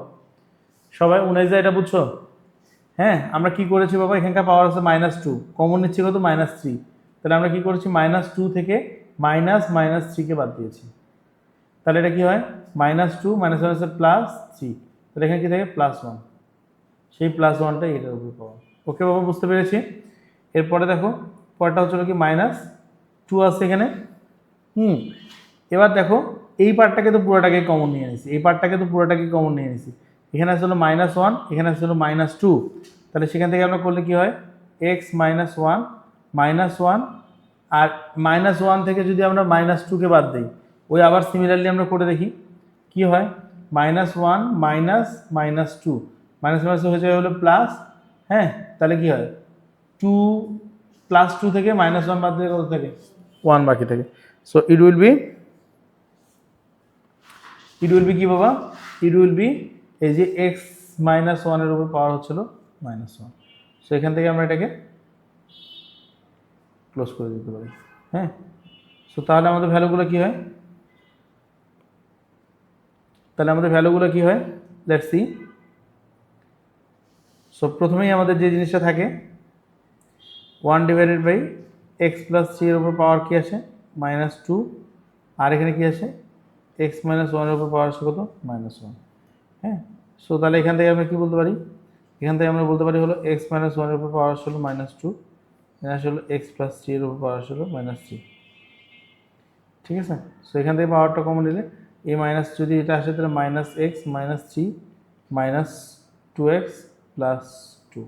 সবাই? উনাইজা এটা বুঝছো? হ্যাঁ, আমরা কি করেছি বাবা, এখানকার পাওয়ার আছে -2, কমন নিচ্ছি কত? -3। তাহলে আমরা কি করেছি, -2 থেকে -3কে বাদ দিয়েছি, তাহলে এটা কি হয়? -2 মাইনাস হচ্ছে +3, তাহলে এখানে কি থাকে? +1, সেই +1টাই এটার উপর পাওয়া। ওকে বাবা, বুঝতে পেরেছি। এরপরে দেখো, পরেরটা হচ্ছিল কি -2 আছে এখানে। এবার দেখো, এই পার্টটাকে তো পুরোটাকে কমন নিয়ে নিছি, এখানে আছে হলো -1, এখানে আছে হলো -2, তাহলে সেখান থেকে আমরা করলে কি হয়? x-1 -1, আর -1 থেকে যদি আমরা -2কে বাদ দিই, ওই আবার সিমিলারলি আমরা করে দেখি কি হয়। -1 মাইনাস -2 মাইনাস মাইনাস হয়ে যায় হলো প্লাস। হ্যাঁ, তাহলে কি হয়? 2 +2 থেকে -1 বাদ দিলে কত থাকে? 1 বাকি থাকে। সো ইট উইল বি কি বাবা? ইট উইল বি এই যে x-1 এর উপর পাওয়ার হচ্ছিল -1। সো এখান থেকে আমরা এটাকে ক্লোজ করে দিতে পারি। হ্যাঁ, সো তাহলে আমাদের ভ্যালুগুলো কি হয়? Let's see. সো প্রথমেই আমাদের যে জিনিসটা থাকে 1/x+3 এর উপর পাওয়ার কি আসে? -2, আর এখানে কি আসে? x-1 এর উপর পাওয়ার আসে কত? -1। হ্যাঁ, সো তাহলে এখান থেকে আমরা কি বলতে পারি? এখান থেকে আমরা বলতে পারি হলো x-1 এর উপর পাওয়ার আসে হলো -2, এখানে আসে হলো x+3 এর উপর পাওয়ার আসে হলো -3। ঠিক আছে? সো এখান থেকে পাওয়ারটা কমন নিলে এই মাইনাস যদি এটা আসে তাহলে -x -3 -2x +2।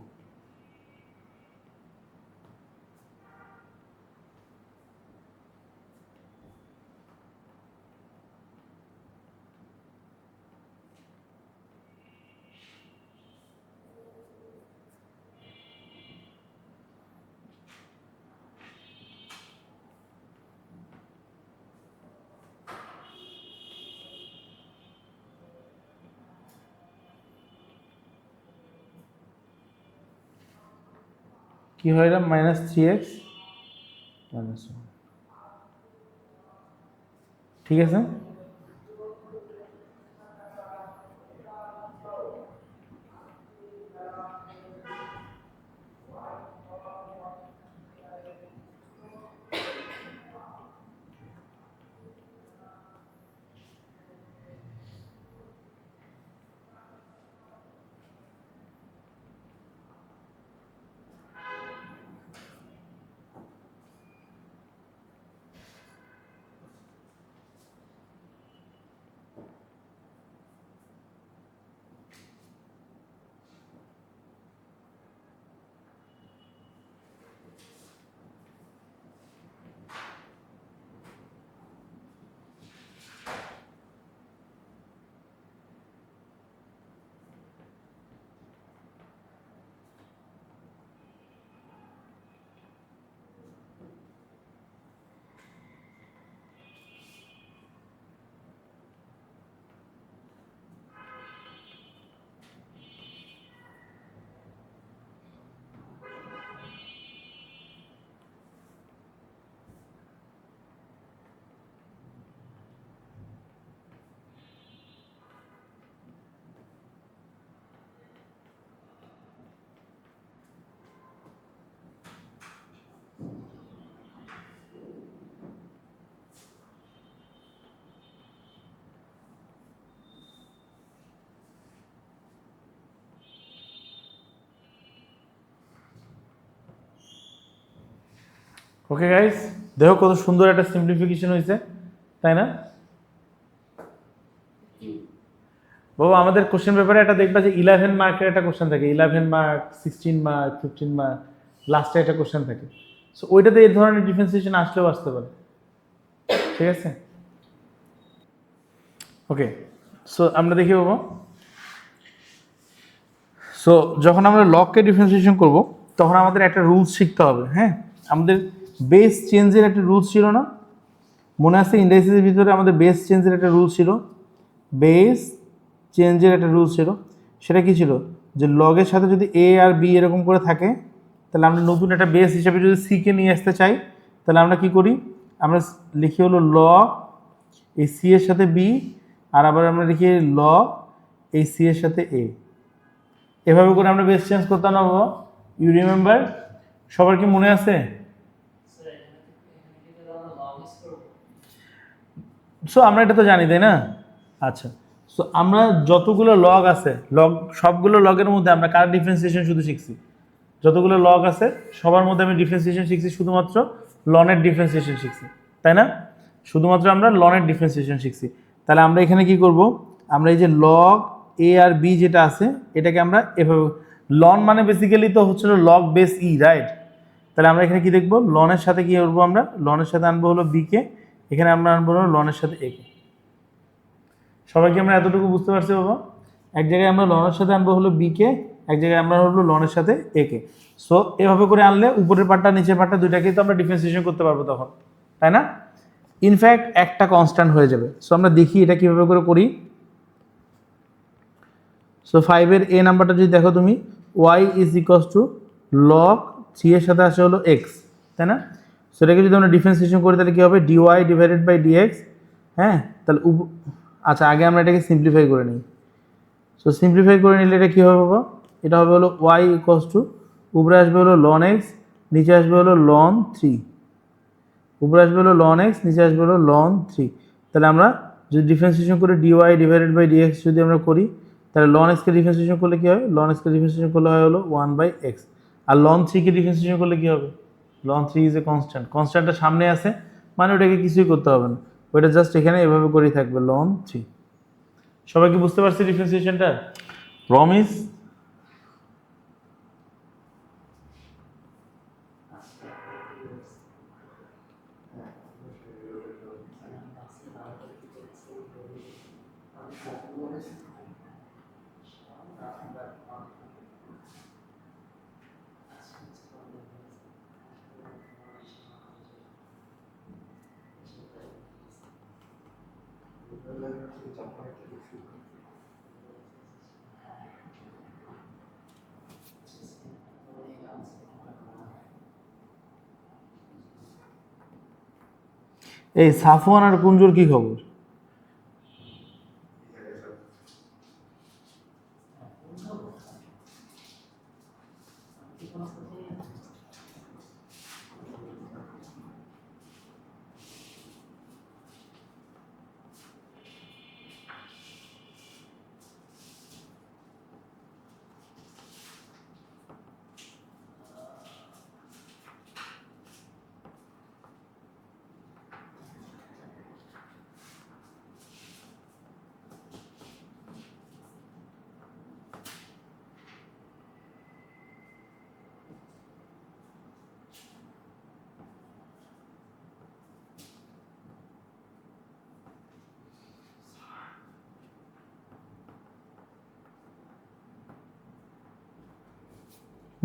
কি হয় এটা? -3x -1। ঠিক আছে? ওকে গাইস, দেখো কত সুন্দর একটা সিম্পলিফিকেশন হয়েছে, তাই না? বাবা আমাদের কোশ্চেন পেপারে একটা দেখবা যে 11 মার্কের একটা কোশ্চেন থাকে, 11 মার্ক, 16 মার্ক, 15 মার্ক, লাস্টে একটা কোশ্চেন থাকে। সো ওইটাতে এই ধরনের ডিফারেন্সিয়েশন আসলেও আসতে পারে, ঠিক আছে? ওকে, সো আমরা দেখি বাবা, সো যখন আমরা লগকে ডিফারেন্সিয়েশন করব তখন আমাদের একটা রুলস শিখতে হবে। হ্যাঁ, আমাদের বেস চেঞ্জের একটা রুলস ছিল না? মনে আছে ইন্ডাইসিসের ভিতরে আমাদের বেস চেঞ্জের একটা রুলস ছিল, বেস চেঞ্জের একটা রুলস ছিল। সেটা কি ছিল? যে লগের সাথে যদি এ আর বি এরকম করে থাকে, তাহলে আমরা নতুন একটা বেস হিসাবে যদি সিকে নিয়ে আসতে চাই, তাহলে আমরা কি করি? আমরা লিখি হলো লগ এই সি এর সাথে বি, আর আবার আমরা লিখি লগ এই সি এর সাথে এ। এভাবে করে আমরা বেস চেঞ্জ করতাম না বাবা? You remember? সবার কি মনে আছে? সো আমরা এটা তো জানি, তাই না? আচ্ছা, সো আমরা যতগুলো লগ আছে, লগ সবগুলো লগের মধ্যে আমরা কার ডিফারেন্সিয়েশন শুধু শিখছি? যতগুলো লগ আছে সবার মধ্যে আমি ডিফারেন্সিয়েশন শিখছি শুধুমাত্র লনের ডিফারেন্সিয়েশন শিখছি, তাই না? শুধুমাত্র আমরা লনের ডিফারেন্সিয়েশন শিখছি। তাহলে আমরা এখানে কি করব? আমরা এই যে লগ এ আর বি যেটা আছে এটাকে আমরা এভাবে, লন মানে বেসিক্যালি তো হচ্ছিল লগ বেস ই, রাইট? তাহলে আমরা এখানে কি দেখবো? লনের সাথে কি করবো? আমরা লনের সাথে আনবো হলো বি কে, এখানে আমরা আনবো হলো লনের সাথে এ কে। সবাই কি আমরা এতটুকু বুঝতে পারছি বাবা? এক জায়গায় আমরা লনের সাথে আনবো হলো বি কে, এক জায়গায় আমরা হলো লনের সাথে এ কে। সো এভাবে করে আনলে উপরের পার্টটা নিচের পার্টটা দুইটাকেই তো আমরা ডিফারেন্সিয়েশন করতে পারবো তখন, তাই না? ইনফ্যাক্ট একটা কনস্ট্যান্ট হয়ে যাবে। সো আমরা দেখি এটা কিভাবে করে করি। সো 5 এর এ নাম্বারটা যদি দেখো তুমি, y is equals to log 3 এর সাথে আসে হলো এক্স, তাই না? সেটাকে যদি আমরা ডিফারেন্সিয়েশন করি তাহলে কি হবে? Dy divided by dx. হ্যাঁ, তাহলে আচ্ছা আগে আমরা এটাকে সিম্পলিফাই করে নিই। সো সিম্পলিফাই করে নিলে এটা কী হবে বাবা? এটা হবে হলো ওয়াই ইকুয়ালস টু, উপরে আসবে হলো লন এক্স, নিচে আসবে হলো লন 3, উপরে আসবে হলো লন এক্স, নিচে আসবে হলো লন 3। তাহলে আমরা যদি ডিফারেন্সিয়েশন করে ডিওয়াই ডিভাইডেড বাই ডিএক্স যদি আমরা করি, তাহলে লন এক্সকে ডিফারেন্সিয়েশন করলে কী হয়? লন এক্সকে ডিফারেন্সিয়েশন করলে হয় হলো 1/x। আর লন 3কে ডিফারেন্সিয়েশন করলে কী হবে? লন 3 ইজ এ কনস্ট্যান্ট, কনস্ট্যান্টটা সামনে আছে মানে ওটাকে কিছুই করতে হবে না, ওইটা জাস্ট এখানে এভাবে করেই থাকবে লন 3। সবাই কি বুঝতে পারছি ডিফারেন্সিয়েশনটা? প্রমিস? এই সাফওয়ান আর কুঞ্জুর কি খবর?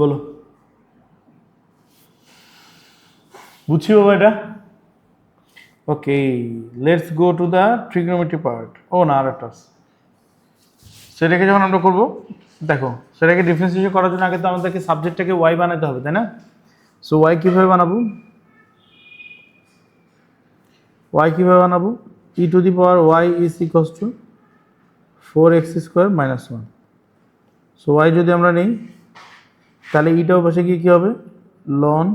বলো, বুঝছি বাবা এটা? Okay, let's go to the trigonometry part. ও না, আর একটা সেটাকে যখন আমরা করবো, দেখো সেটাকে ডিফারেন্সিয়েশন করার জন্য আগে তো আমাদেরকে সাবজেক্টটাকে ওয়াই বানাতে হবে, তাই না? সো ওয়াই কীভাবে বানাবো? ওয়াই কীভাবে বানাবো? E to the power y is equals to 4x² - 1। So y যদি আমরা নিই তাহলে ইটাও পাশে গিয়ে কী হবে? Loan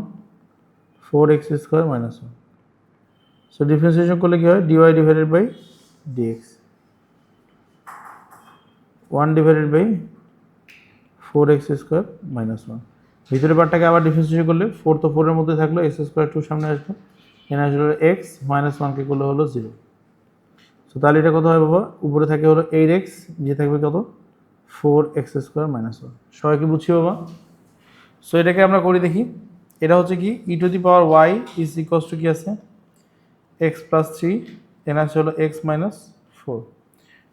4x² - 1। সো ডিফারেন্সিয়েশন করলে কী হয়? Dy divided by dx, 1 divided by 4x² - 1। ভিতরের পার্টটাকে আবার ডিফারেন্সিয়েশন করলে 4 তো 4 এর মধ্যে থাকলো, এক্স স্কোয়ার 2 সামনে আসলো, এখানে আসলে এক্স মাইনাস 1 কে করলে হলো 0। সো তাহলে এটা কত হয় বাবা, উপরে থাকে হলো 8x, নিচে থাকবে কত 4x স্কোয়ার মাইনাস 1। সবাইকে বুঝছি বাবা? সো এটাকে আমরা করি দেখি। এটা হচ্ছে কি e to the power y is equals to কি আছে এক্স প্লাস 3, এখানে আছে হলো এক্স মাইনাস 4।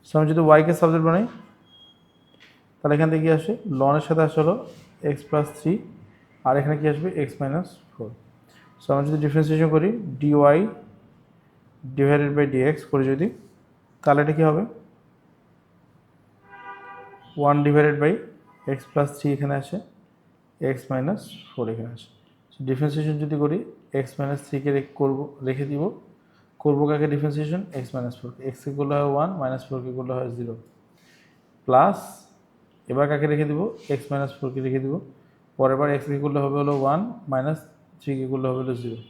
সো আমি যদি ওয়াইকে সাবজেক্ট বানাই তাহলে এখান থেকে কি আসে, লনের সাথে আসে হলো এক্স প্লাস 3, আর এখানে কি আসবে এক্স মাইনাস 4। সো আমরা যদি ডিফারেন্সিয়েশন করি ডিওয়াই ডিভাইডেড বাই ডিএক্স করি যদি, তাহলে এটা কী হবে 1 ডিভাইডেড বাই এক্স প্লাস 3 এখানে আসে, এক্স মাইনাস 4 এখানে আসে। সো ডিফারেন্সিয়েশন যদি করি এক্স মাইনাস 3কে রেখে দিব, করবো কাকে ডিফারেন্সিয়েশন এক্স মাইনাস 4, এক্সকে করলে হয় 1, মাইনাস 4কে করলে হয় 0, প্লাস এবার কাকে রেখে দিব এক্স মাইনাস 4কে রেখে দিব, পরের বার এক্সকে করলে হবে হলো 1, মাইনাস 3কে করলে হবে হলো 0।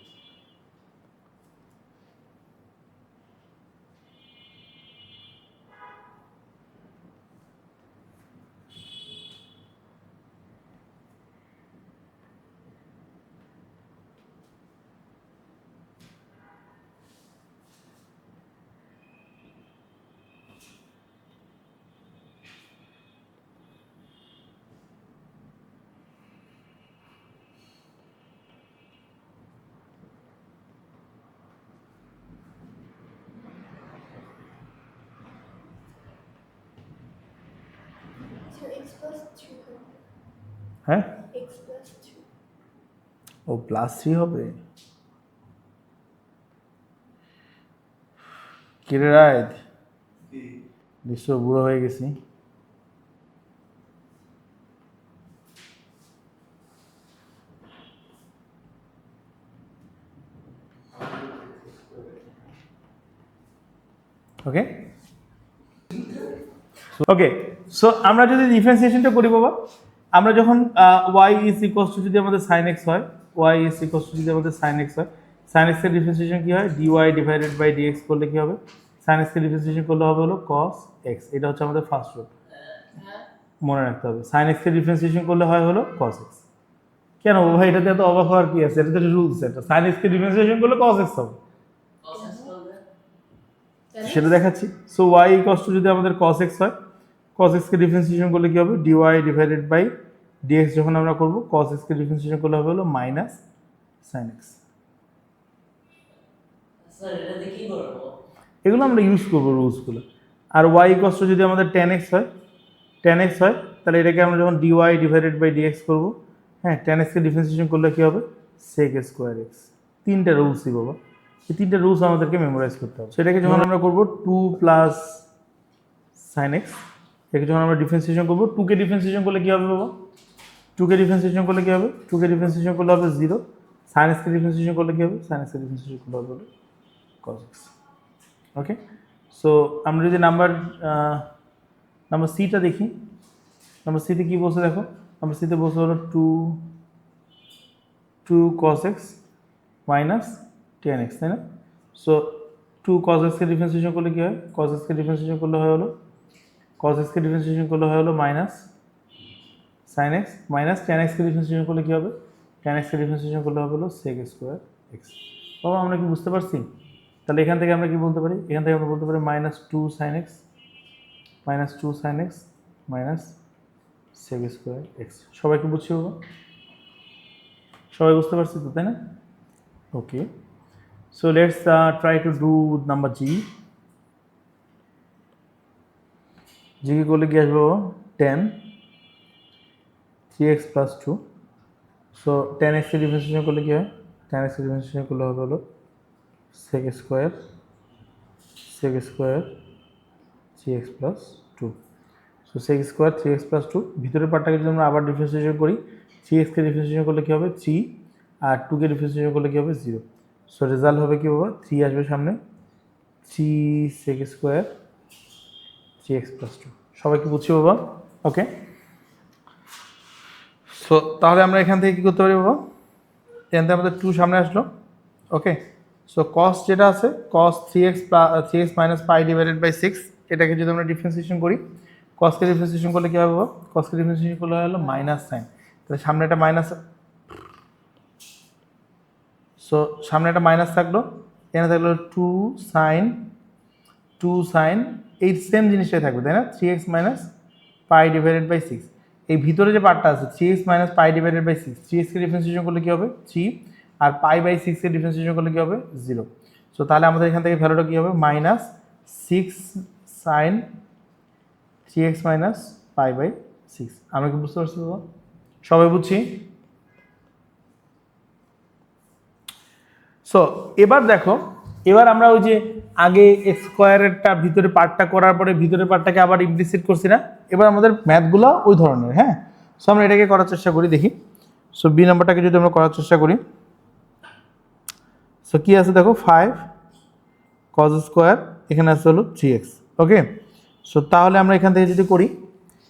So x plus 2 হবে। হ্যাঁ x plus 2 ও প্লাস 3 হবে। কিরে রায় নিশ্চয় বুড়ো হয়ে গেছি। ওকে ওকে, সো আমরা যদি ডিফারেন্সিয়েশনটা করি বাবা, আমরা যখন ওয়াই ইজ ইকুয়ালস টু যদি আমাদের সাইন এক্স হয়, ওয়াই ইজ ইকুয়ালস টু যদি আমাদের সাইন এক্স হয়, সাইন এক্সের ডিফারেন্সিয়েশন কী হয় ডিওয়াই ডিভাইডেড বাই ডিএক্স করলে কী হবে, সাইন এক্সকে ডিফারেন্সিয়েশন করলে হবে হলো কস এক্স। এটা হচ্ছে আমাদের ফার্স্ট রুট, মনে রাখতে হবে। সাইন এক্সকে ডিফারেন্সিয়েশন করলে হয় হলো কস এক্স। কেন বাবা এটাতে এত অবাক হওয়ার কি আছে, এটা তো রুলস। এটা সাইন এক্সকে ডিফারেন্সিয়েশন করলে কস এক্স হবে, সেটা দেখাচ্ছি। সো ওয়াই ইকুয়ালস টু যদি আমাদের কস এক্স হয়, কস এক্সকে ডিফারেন্সিয়েশন করলে কি হবে ডিওয়াই ডিভাইডেড বাই ডিএক্স। যখন আমরা করবো কস এক্সকে ডিফারেন্সিয়েশন করলে হবে হলো মাইনাস সাইন এক্স। এগুলো আমরা ইউজ করবো রুলসগুলো। আর ওয়াই ইকুয়ালস টু যদি আমাদের টেন এক্স হয়, তাহলে এটাকে আমরা যখন ডিওয়াই ডিভাইডেড বাই ডিএক্স করবো, হ্যাঁ টেন এক্সকে ডিফারেন্সিয়েশন করলে কী হবে সেক স্কোয়ার এক্স। তিনটা রুলসই বাবা, এই তিনটা রুলস আমাদেরকে মেমোরাইজ করতে হবে। সেটাকে যখন আমরা করবো 2 প্লাস সাইন এক্স, একে যখন আমরা ডিফারেন্সিয়েশন করবো, 2কে ডিফারেন্সিয়েশন করলে কী হবে বাবা, 2কে ডিফারেন্সিয়েশন করলে কী হবে, 2কে ডিফারেন্সিয়েশন করলে হবে 0, সাইন এক্সকে ডিফারেন্সিয়েশন করলে কী হবে, সাইন এক্সকে ডিফারেন্সিয়েশন করলে হবে কস এক্স। ওকে, সো আমরা যদি নাম্বার সিটা দেখি, নাম্বার সিতে কী বলছে দেখো, নাম্বার সিতে বলছে হলো 2 cos x মাইনাস 10x, তাই না? সো 2 cos x কে ডিফারেন্সিয়েশন করলে কী হয়, cos x কে ডিফারেন্সিয়েশন করলে হয় হলো minus sine x, minus 10x কে ডিফারেন্সিয়েশন করলে কী হবে, 10x কে ডিফারেন্সিয়েশন করলে হবে হলো সেক স্কোয়ার এক্স। বাবা আমরা কি বুঝতে পারছি? তাহলে এখান থেকে আমরা কি বলতে পারি, এখান থেকে আমরা বলতে পারি minus 2 sine x minus sec square x. সবাই কি বুঝছি বাবা? সবাই বুঝতে পারছি তো, তাই না? Okay, so let's try to do number G. G কি করলে কি আসবে বাবা 10 3x প্লাস 2। সো 10x কে ডিফারেন্সিয়েশন করলে কি হয়, 10x কে ডিফারেন্সিয়েশন করলে হবে হলো sec square 3x plus 2। So sec square 3x plus 2, ভিতরের পার্টটাকে যদি আমরা আবার ডিফারেন্সিয়েশন করি, 3x কে ডিফারেন্সিয়েশন করলে কী হবে 3, আর 2কে ডিফারেন্সিয়েশন করলে কী হবে 0। সো রেজাল্ট হবে কি বাবা 3 আসবে সামনে, 3 সেক স্কোয়ার 3x প্লাস 2। সবাই কি বুঝছি বাবা? ওকে, সো তাহলে আমরা এখান থেকে কী করতে পারি বাবা, এখান থেকে আমাদের 2 সামনে আসলো। ওকে, সো কস যেটা আছে cos 3x minus pi divided by 6, এটাকে যদি আমরা ডিফারেন্সিয়েশন করি, কসকে ডিফারেন্সিয়েশন করলে কী হবে বাবা, কসকে ডিফারেন্সিয়েশন করলে হলো মাইনাস সাইন, তাহলে সামনে একটা মাইনাস, সো সামনে একটা মাইনাস থাকলো, এখানে থাকলো টু সাইন এই সেম জিনিসটাই থাকবে তাই না, 3x minus pi divided by 6। এই ভিতরে যে পার্টটা আছে 3x minus pi divided by 6, 3xকে ডিফারেন্সিয়েশন করলে কী হবে 3, আর পাই বাই 6কে ডিফারেন্সিয়েশন করলে কী হবে 0। সো তাহলে আমাদের এখান থেকে ভ্যালুটা কী হবে minus 6 sine 3x minus pi by 6। আমরা কি বুঝতে পারছি তো? সবাই বুঝছি? সো এবার দেখো, এবার আমরা ওই যে আগে এক্স স্কোয়ারেরটা ভিতরে পার্টটা করার পরে ভিতরের পার্টটাকে আবার ইমপ্লিসিট করছি না, এবার আমাদের ম্যাথগুলো ওই ধরনের। হ্যাঁ, সো আমরা এটাকে করার চেষ্টা করি, দেখি। সো বি নাম্বারটাকে যদি আমরা করার চেষ্টা করি, সো কী আছে দেখো 5 কজ স্কোয়ার, এখানে আছে হলো 3x। ওকে, সো তাহলে আমরা এখান থেকে যদি করি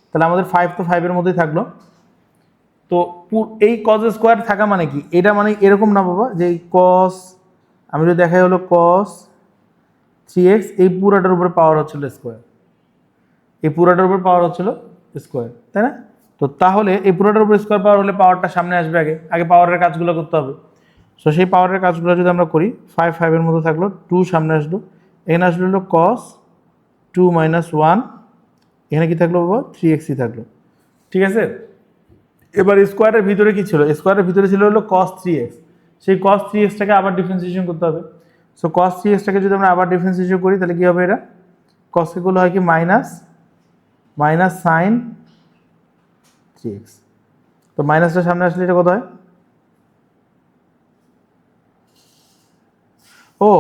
তাহলে আমাদের 5 তো 5-এর মধ্যেই থাকলো। তো এই কজ স্কোয়ার থাকা মানে কি, এটা মানে এরকম না বাবা যে এই কস, আমি যদি দেখাই হলো কস 3x, এই পুরাটার উপরে পাওয়ার হচ্ছিল স্কোয়ার, এই পুরাটার উপর পাওয়ার হচ্ছিল স্কোয়ার, তাই না? তো তাহলে এই পুরাটার উপর স্কোয়ার পাওয়ার হলে পাওয়ারটা সামনে আসবে, আগে পাওয়ারের কাজগুলো করতে হবে। সো সেই পাওয়ারের কাজগুলো যদি আমরা করি, 5 5-এর মধ্যে থাকলো, 2 সামনে আসলো, এখানে আসলো হলো কস 2 মাইনাস 1, এখানে কি থাকলো বাবা 3xই থাকলো। ঠিক আছে, এবার স্কোয়ারের ভিতরে কি ছিল, স্কোয়ারের ভিতরে ছিল হলো cos 3x, সেই cos 3xটাকে আবার ডিফারেন্সিয়েশন করতে হবে। সো cos 3xটাকে যদি আমরা আবার ডিফারেন্সিয়েশন করি তাহলে কি হবে, এটা cos গুলো হয় কি মাইনাস সাইন 3x, তো মাইনাসটা সামনে আসলে এটা কত হয়, ও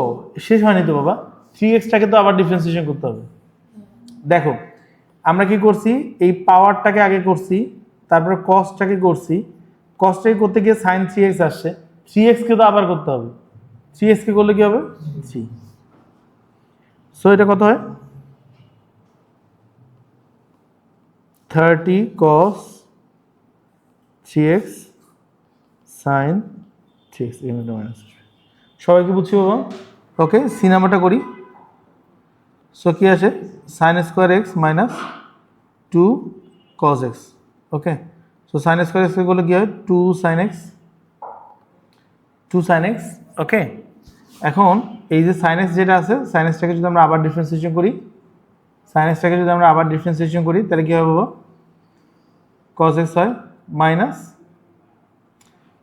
শেষ হয়নি তো বাবা, 3xটাকে তো আবার ডিফারেন্সিয়েশন করতে হবে। দেখো আমরা কি করছি, এই পাওয়ারটাকে আগে করছি, তারপরে কসটাকে করছি, কসটাকে করতে গিয়ে সাইন 3x আসছে, 3xকে তো আবার করতে হবে, 3xকে করলে কি হবে 3। সো এটা কত হয় 30 cos 3x সাইন 3x, এখানে মাইনাস আসবে। সবাই কি বুঝছি বাবা? ওকে, সি নাম্বারটা করি। সো কি আসে sine square x minus 2 cos x। ওকে, সো সাইন স্কোয়ার এক্সকে করলে কি হয় 2 sin x। ওকে, এখন এই যে সাইন এক্স যেটা আছে, সাইন এক্সটাকে যদি আমরা আবার ডিফারেন্সিয়েশন করি, তাহলে কি হবে বাবা cos x হয় মাইনাস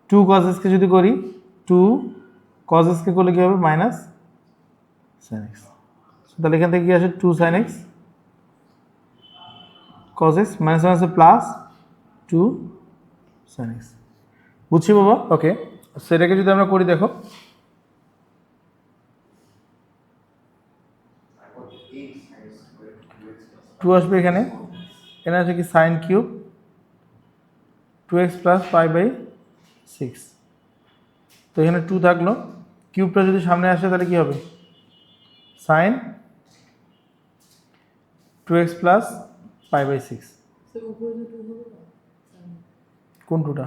2 cos x কে যদি করি 2 cos x কে করলে কি হবে মাইনাস sin x। তাহলে এখান থেকে কি আসে 2 sin x cos x minus আছে প্লাস 2 sin x। বুঝছি বাবা? ওকে, সেটাকে যদি আমরা করি, দেখো টু আসবে এখানে, এখানে আছে কি sine cube 2x plus pi by 6। তো এখানে 2 থাকলো, কিউবটা যদি সামনে আসে তাহলে কি হবে sign 2x plus pi by 6। কোন টুটা?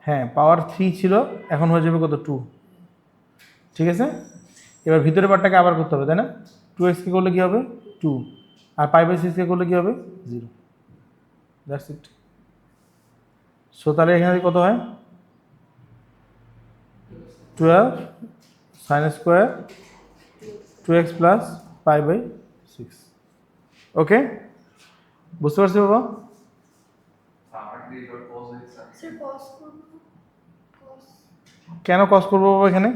হ্যাঁ, পাওয়ার 3 ছিল, এখন হয়ে যাবে কত 2। ঠিক আছে, এবার ভিতরের পার্টটাকে আবার করতে হবে, তাই না? 2x কে করলে কি হবে 2, আর পাই বাই 6 কে করলে কি হবে 0। That's it. সো তাহলে এখানে কত হয় 12 sine square 2x plus pi by 6। Okay, বুঝতে পারছি বাবা? Sir, cos করবো, cos কেন কস করবো বাবা এখানে?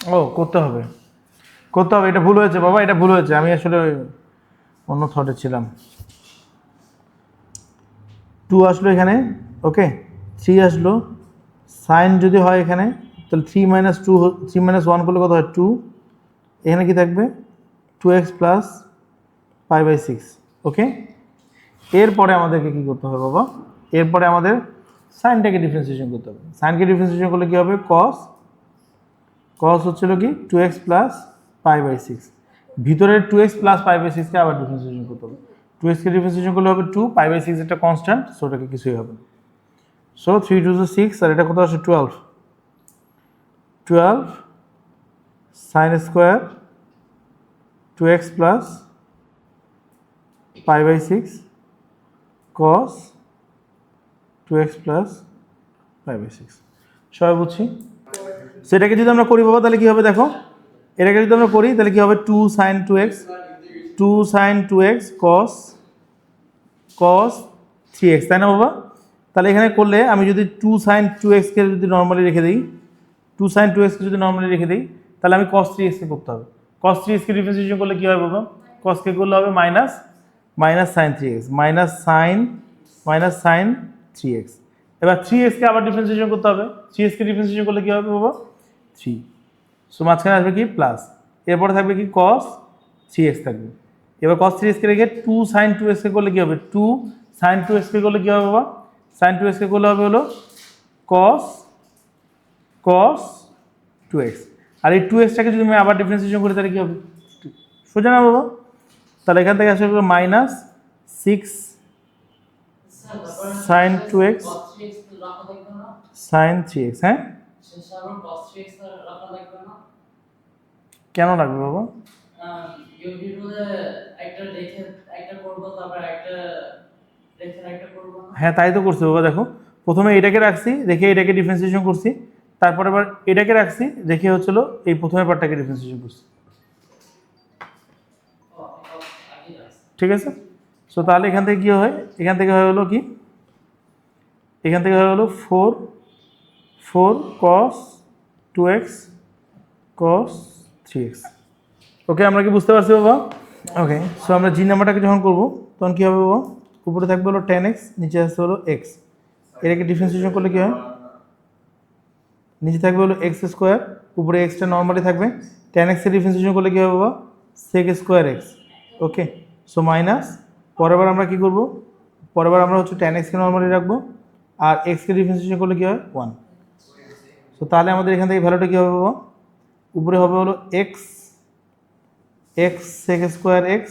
ও করতে হবে, এটা ভুল হয়েছে বাবা, এটা ভুল হয়েছে, আমি আসলে অন্য থটে ছিলাম। 2 আসলো এখানে, ওকে 3 আসলো, সাইন যদি হয় এখানে তাহলে 3 মাইনাস 2, 3 মাইনাস 1 করলে কত হয় 2, এখানে কি থাকবে 2x প্লাস পাই বাই 6। ওকে, এরপরে আমাদেরকে কি করতে হবে বাবা, এরপরে আমাদের সাইনটাকে ডিফারেন্সিয়েশন করতে হবে। সাইনকে ডিফারেন্সিয়েশন করলে কি হবে কস হচ্ছিল কি 2x প্লাস পাই বাই 6, ভিতরের 2x প্লাস পাই বাই 6কে আবার ডিফারেন্সিয়েশন করতে হবে। 2x কে ডিফারেন্সিয়েশন করলে হবে 2, পাই বাই 6 একটা কনস্ট্যান্ট, সো ওটাকে কিছুই হবে না। সো 3 2 6, আর এটা কত আসে 12 sine square 2x plus pi by 6 cos 2x plus 5/6 সবাই বুঝছি। সেটাকে যদি আমরা করি বাবা তাহলে কি হবে দেখো, এটাকে যদি আমরা করি তাহলে কি হবে 2 sin 2x cos 3x, তাই না বাবা? তাহলে এখানে করলে আমি যদি 2 sin 2x কে যদি নর্মালি রেখে দিই, 2 sin 2x কে যদি নর্মালি রেখে দিই তাহলে আমি cos 3x কে করতে হবে। cos 3x কে ডিফারেন্সিয়েশন করলে কি হবে বাবা? cos কে করলে হবে minus sin 3x, minus sin 3x। এবার 3x কে আবার ডিফারেন্সিয়েশন করতে হবে। 3x কে ডিফারেন্সিয়েশন করলে কি হবে বাবা? 3। সো মাঝখানে আসবে কি প্লাস, এরপরে থাকবে কি cos 3x থাকবে। এবার cos 3x কে রেখে 2 sin 2x কে করলে কি হবে? 2 sin 2x কে করলে কি হবে বাবা? sin 2x কে করলে হবে হলো cos 2x। আর এই 2x টাকে যদি আমি আবার ডিফারেন্সিয়েশন করি তাহলে কি হবে? সোজা না বাবা? তাহলে এখান থেকে আসবে minus 6 sin 2x sin 3x। হ্যাঁ, কেন লাগবে বাবা? হ্যাঁ তাই তো করছি বাবা, দেখো প্রথমে এটাকে রাখছি, রেখে এটাকে ডিফারেন্সিয়েশন করছি, তারপর আবার এটাকে রাখছি, রেখে হচ্ছিল এই প্রথমের পার্টটাকে ডিফারেন্সিয়েশন করছি। ঠিক আছে? সো তাহলে এখান থেকে কি হয়? এখান থেকে হয় হলো কি, এখান থেকে হয় হলো 4 cos 2x cos 3x। ওকে, আমরা কি বুঝতে পারছি বাবা? ওকে, সো আমরা জি নাম্বারটাকে যখন করবো তখন কী হবে বাবা? উপরে থাকবে হলো 10x, নিচে আসতে হলো x। এটাকে ডিফারেন্সিয়েশন করলে কী হয়? নিচে থাকবে হলো এক্স স্কোয়ার, উপরে এক্সটা নর্মালি থাকবে। 10x এর ডিফারেন্সিয়েশন করলে কী হবে বাবা? sec square x। ওকে, সো মাইনাস, পরের বার আমরা কী করবো? পরের বার আমরা হচ্ছে 10x কে নর্মালি রাখবো, আর x কে ডিফারেন্সিয়েশন করলে কী হয়? 1। সো তাহলে আমাদের এখান থেকে ভ্যালুটা কী হবে বাবা? উপরে হবে হলো x sec square x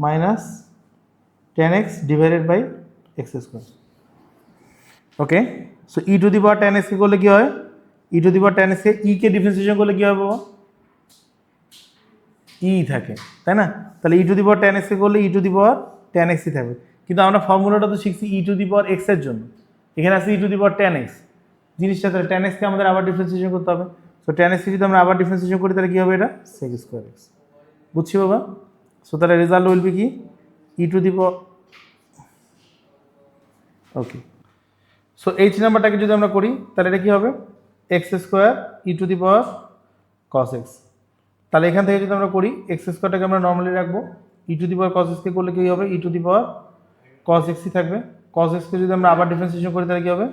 minus 10x divided by x square. Okay, so e to the power 10x কে করলে কী হয়? ই to the power 10x K E K differentiation করলে কী হবে বাবা? ই থাকে, তাই না? তাহলে ই টু দি পাওয়ার 10x কে করলে ই টু দি পাওয়ার 10x ই থাকবে। কিন্তু আমরা ফর্মুলাটা তো শিখছি ই টু দি পাওয়ার x এর জন্য, এখানে আছে ই টু দি পাওয়ার 10x জিনিসটা, তাহলে 10x কে আমাদের আবার ডিফারেন্সিয়েশন করতে হবে। সো 10x কে যদি আমরা আবার ডিফারেন্সিয়েশন করি তাহলে কী হবে? এটা sec স্কোয়ার x। বুঝছি বাবা? সো তাহলে রেজাল্ট উইল বি কি? E to the power, okay, so H নাম্বারটাকে যদি আমরা করি তাহলে এটা কী হবে? X square e to the power cos x। তাহলে এখান থেকে যদি আমরা করি এক্স স্কোয়ারটাকে আমরা নর্মালি রাখবো, e to the power cos x কে করলে কী হবে? E to the power cos x ই থাকবে। cos x কে যদি আমরা আবার ডিফারেন্সিয়েশন করি তাহলে কী হবে?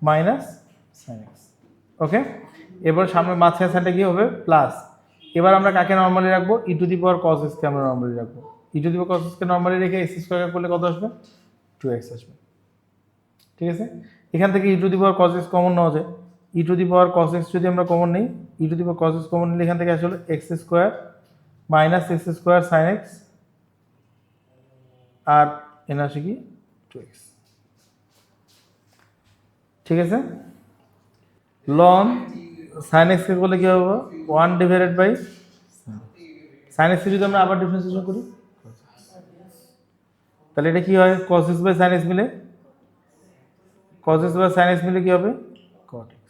Minus sin x। ওকে, এবার সামনে মাঝখানে সাইনটা কী হবে? প্লাস। এবার আমরা কাকে নর্মালি রাখবো? E to the power cos x কে আমরা নর্মালি রাখবো। E to the power cos x কে নর্মালি রেখে এক্স স্কোয়ার করলে কত আসবে? 2x আসবে। ঠিক আছে, এখান থেকে e to the power cos x common নেওয়া যায়। E to the power cos x যদি আমরা কমন নিই, e to the power cos x common নিলে এখান থেকে আসলে x square minus x square sine x, আর এখানে আসে কি 2x। ঠিক আছে, লন সাইন এক্স কে করলে কী হবে? 1 ডিভাইডেড বাই সাইন এক্স যদি আমরা আবার ডিফারেন্সিয়েশন করি তাহলে এটা কি হয়? cos x by sine x মিলে, cos x by sine x মিলে কি হবে? cot x।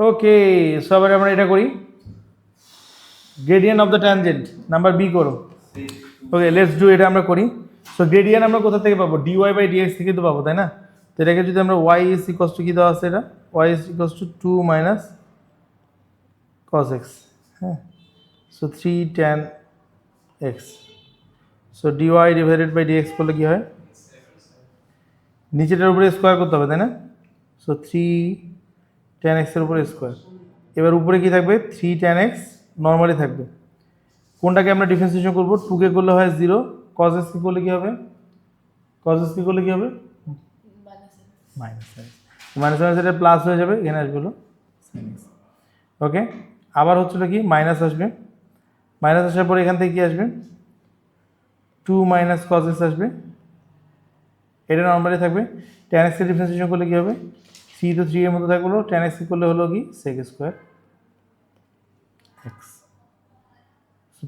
ওকে, সো আবার আমরা এটা করি, gradient of the tangent number b করো। ওকে, লেটস ডু, এটা আমরা করি। সো গ্রেডিয়েন্ট আমরা কোথা থেকে পাবো? dy বাই dx থেকে তো পাবো, তাই না? তো এটাকে যদি আমরা y ইজ ইকুয়ালস টু কি দেওয়া আছে? এটা y is equals to 2 minus cos x। হ্যাঁ, so 3 tan x। So dy divided by dx করলে কি হয়? নিচেটার উপরে স্কোয়ার করতে হবে, তাই না? সো 3 tan x এর উপরে স্কোয়ার। এবার উপরে কি থাকবে? 3 tan x নর্মালি থাকবে। কোনটাকে আমরা ডিফারেন্সিয়েশন করবো? 2 কে করলে হয় 0, cos x কে করলে কি হবে? cos x কে করলে কি হবে? মাইনাস এটা প্লাস হয়ে যাবে, এখানে আসবে হলো sin x। ওকে, আবার হচ্ছিল কি? মাইনাস আসবে, মাইনাস আসার পরে এখান থেকে কি আসবে? 2 মাইনাস cos x আসবে, এটা নর্মালি থাকবে। tan x এর ডিফারেন্সিয়েশন করলে কি হবে? 3 তো 3 এর মতো থাকলো, tan x করলে হলো কি? sec square x।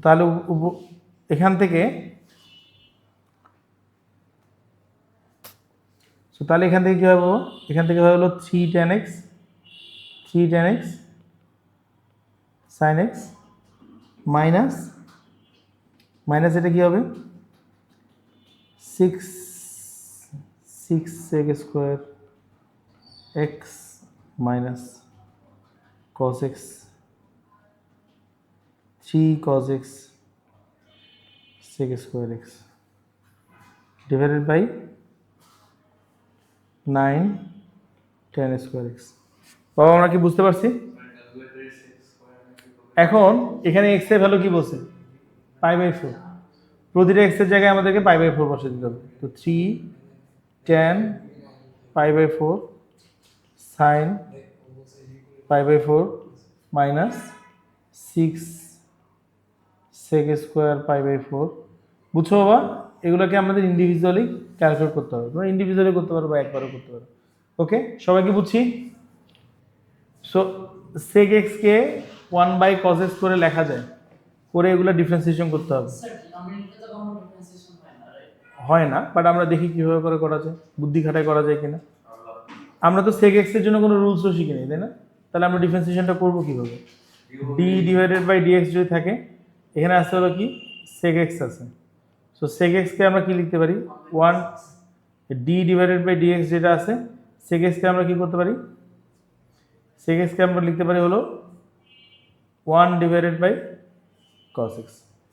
তাহলে এখান থেকে সো তাহলে এখান থেকে কী হবে বাবা? এখান থেকে হয়ে হলো 3 tan x sin x minus এটা কী হবে 6 sec square x minus cos x 3 cos x sec square x divided by 9 tan square x। বাবা আমরা কি বুঝতে পারছি? এখন এখানে x এর ভ্যালু কি বলছে? π/4। প্রতিটা x এর জায়গায় আমাদেরকে π/4 বসে দিতে হবে। তো 3 tan π/4 sin π/4 minus 6 sec square π/4। বুঝছো বাবা? এগুলোকে আমাদের ইন্ডিভিজুয়ালি ক্যালকুলেট করতে হবে। তোমরা ইন্ডিভিজুয়ালি করতে পারো বা একবারও করতে পারো। ওকে, সবাই কি বুঝছি? সো sec x কে 1/cos x করে লেখা যায়, করে এগুলো ডিফারেন্সিয়েশন করতে হবে। হয় না, বাট আমরা দেখি কিভাবে করে করা যায়, বুদ্ধি খাটায় করা যায় কিনা। আমরা তো sec x এর জন্য কোনো রুলসও শিখিনি, তাই না? তাহলে আমরা ডিফারেন্সিয়েশনটা করবো কিভাবে? d ডিভাইডেড বাই dx যদি থাকে, এখানে আসতে হলো কি sec x আছে। সো sec x কে আমরা কি লিখতে পারি? 1 d ডিভাইডেড বাই dx যেটা আছে, sec x কে আমরা কি করতে পারি? sec x কে আমরা লিখতে পারি হলো 1 divided by cos x।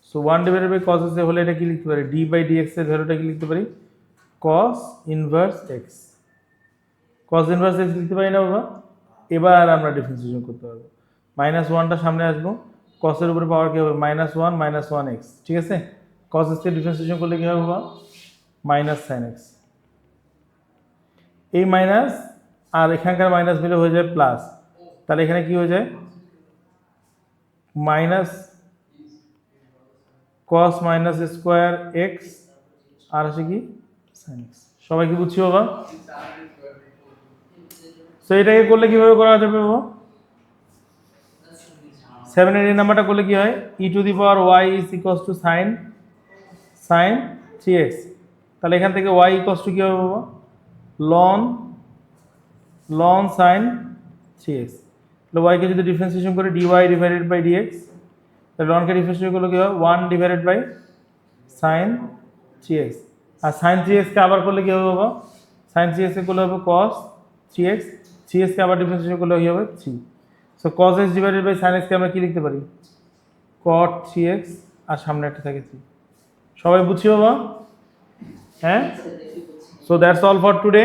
So 1 divided by cos x এ হলে এটা কি লিখতে পারি? d বাই dx এর ভ্যালুটা কি লিখতে পারি? cos inverse x। cos inverse x লিখতে পারি না বাবা? এবার আমরা ডিফারেন্সিয়েশন করতে পারবো। -1টা সামনে আসবো, cos এর উপরে পাওয়ার কি হবে? -1 -1x। ঠিক আছে, cos x কে ডিফারেন্সিয়েশন করলে কি হবে বাবা? -sin x। এই মাইনাস আর এখানকার মাইনাস মিলে হয়ে যায় প্লাস, তাহলে এখানে কি হয়ে যায়? Minus cos minus square x আর আছে কি sin x। সবাই কি বুঝছি বাবা? সো এটাকে করলে কিভাবে করা যাবে বাবা? 7 এর এই নাম্বারটা করলে কি হয়? e two the power y is equals two sin 3x। তাহলে এখান থেকে y ইকুয়ালস টু কি হবে বাবা? ln sin 3x। তাহলে y কে যদি ডিফারেন্সিয়েশন করে dy ডিভাইডেড বাই dx, তাহলে ln কে ডিফারেন্সিয়েশন করলে কি হয়? 1 ডিভাইডেড বাই sin 3x। আর sin 3x কে আবার করলে কি হবে বাবা? sin 3x কে করলে হবে cos 3x, 3x কে আবার ডিফারেন্সিয়েশন করলে কি হবে? 3। So cos x divided by sin x কে আমরা কি লিখতে পারি? cot 3x আর সামনে একটা থাকে 3। সবাই বুঝছি বাবা? হ্যাঁ, so that's all for today.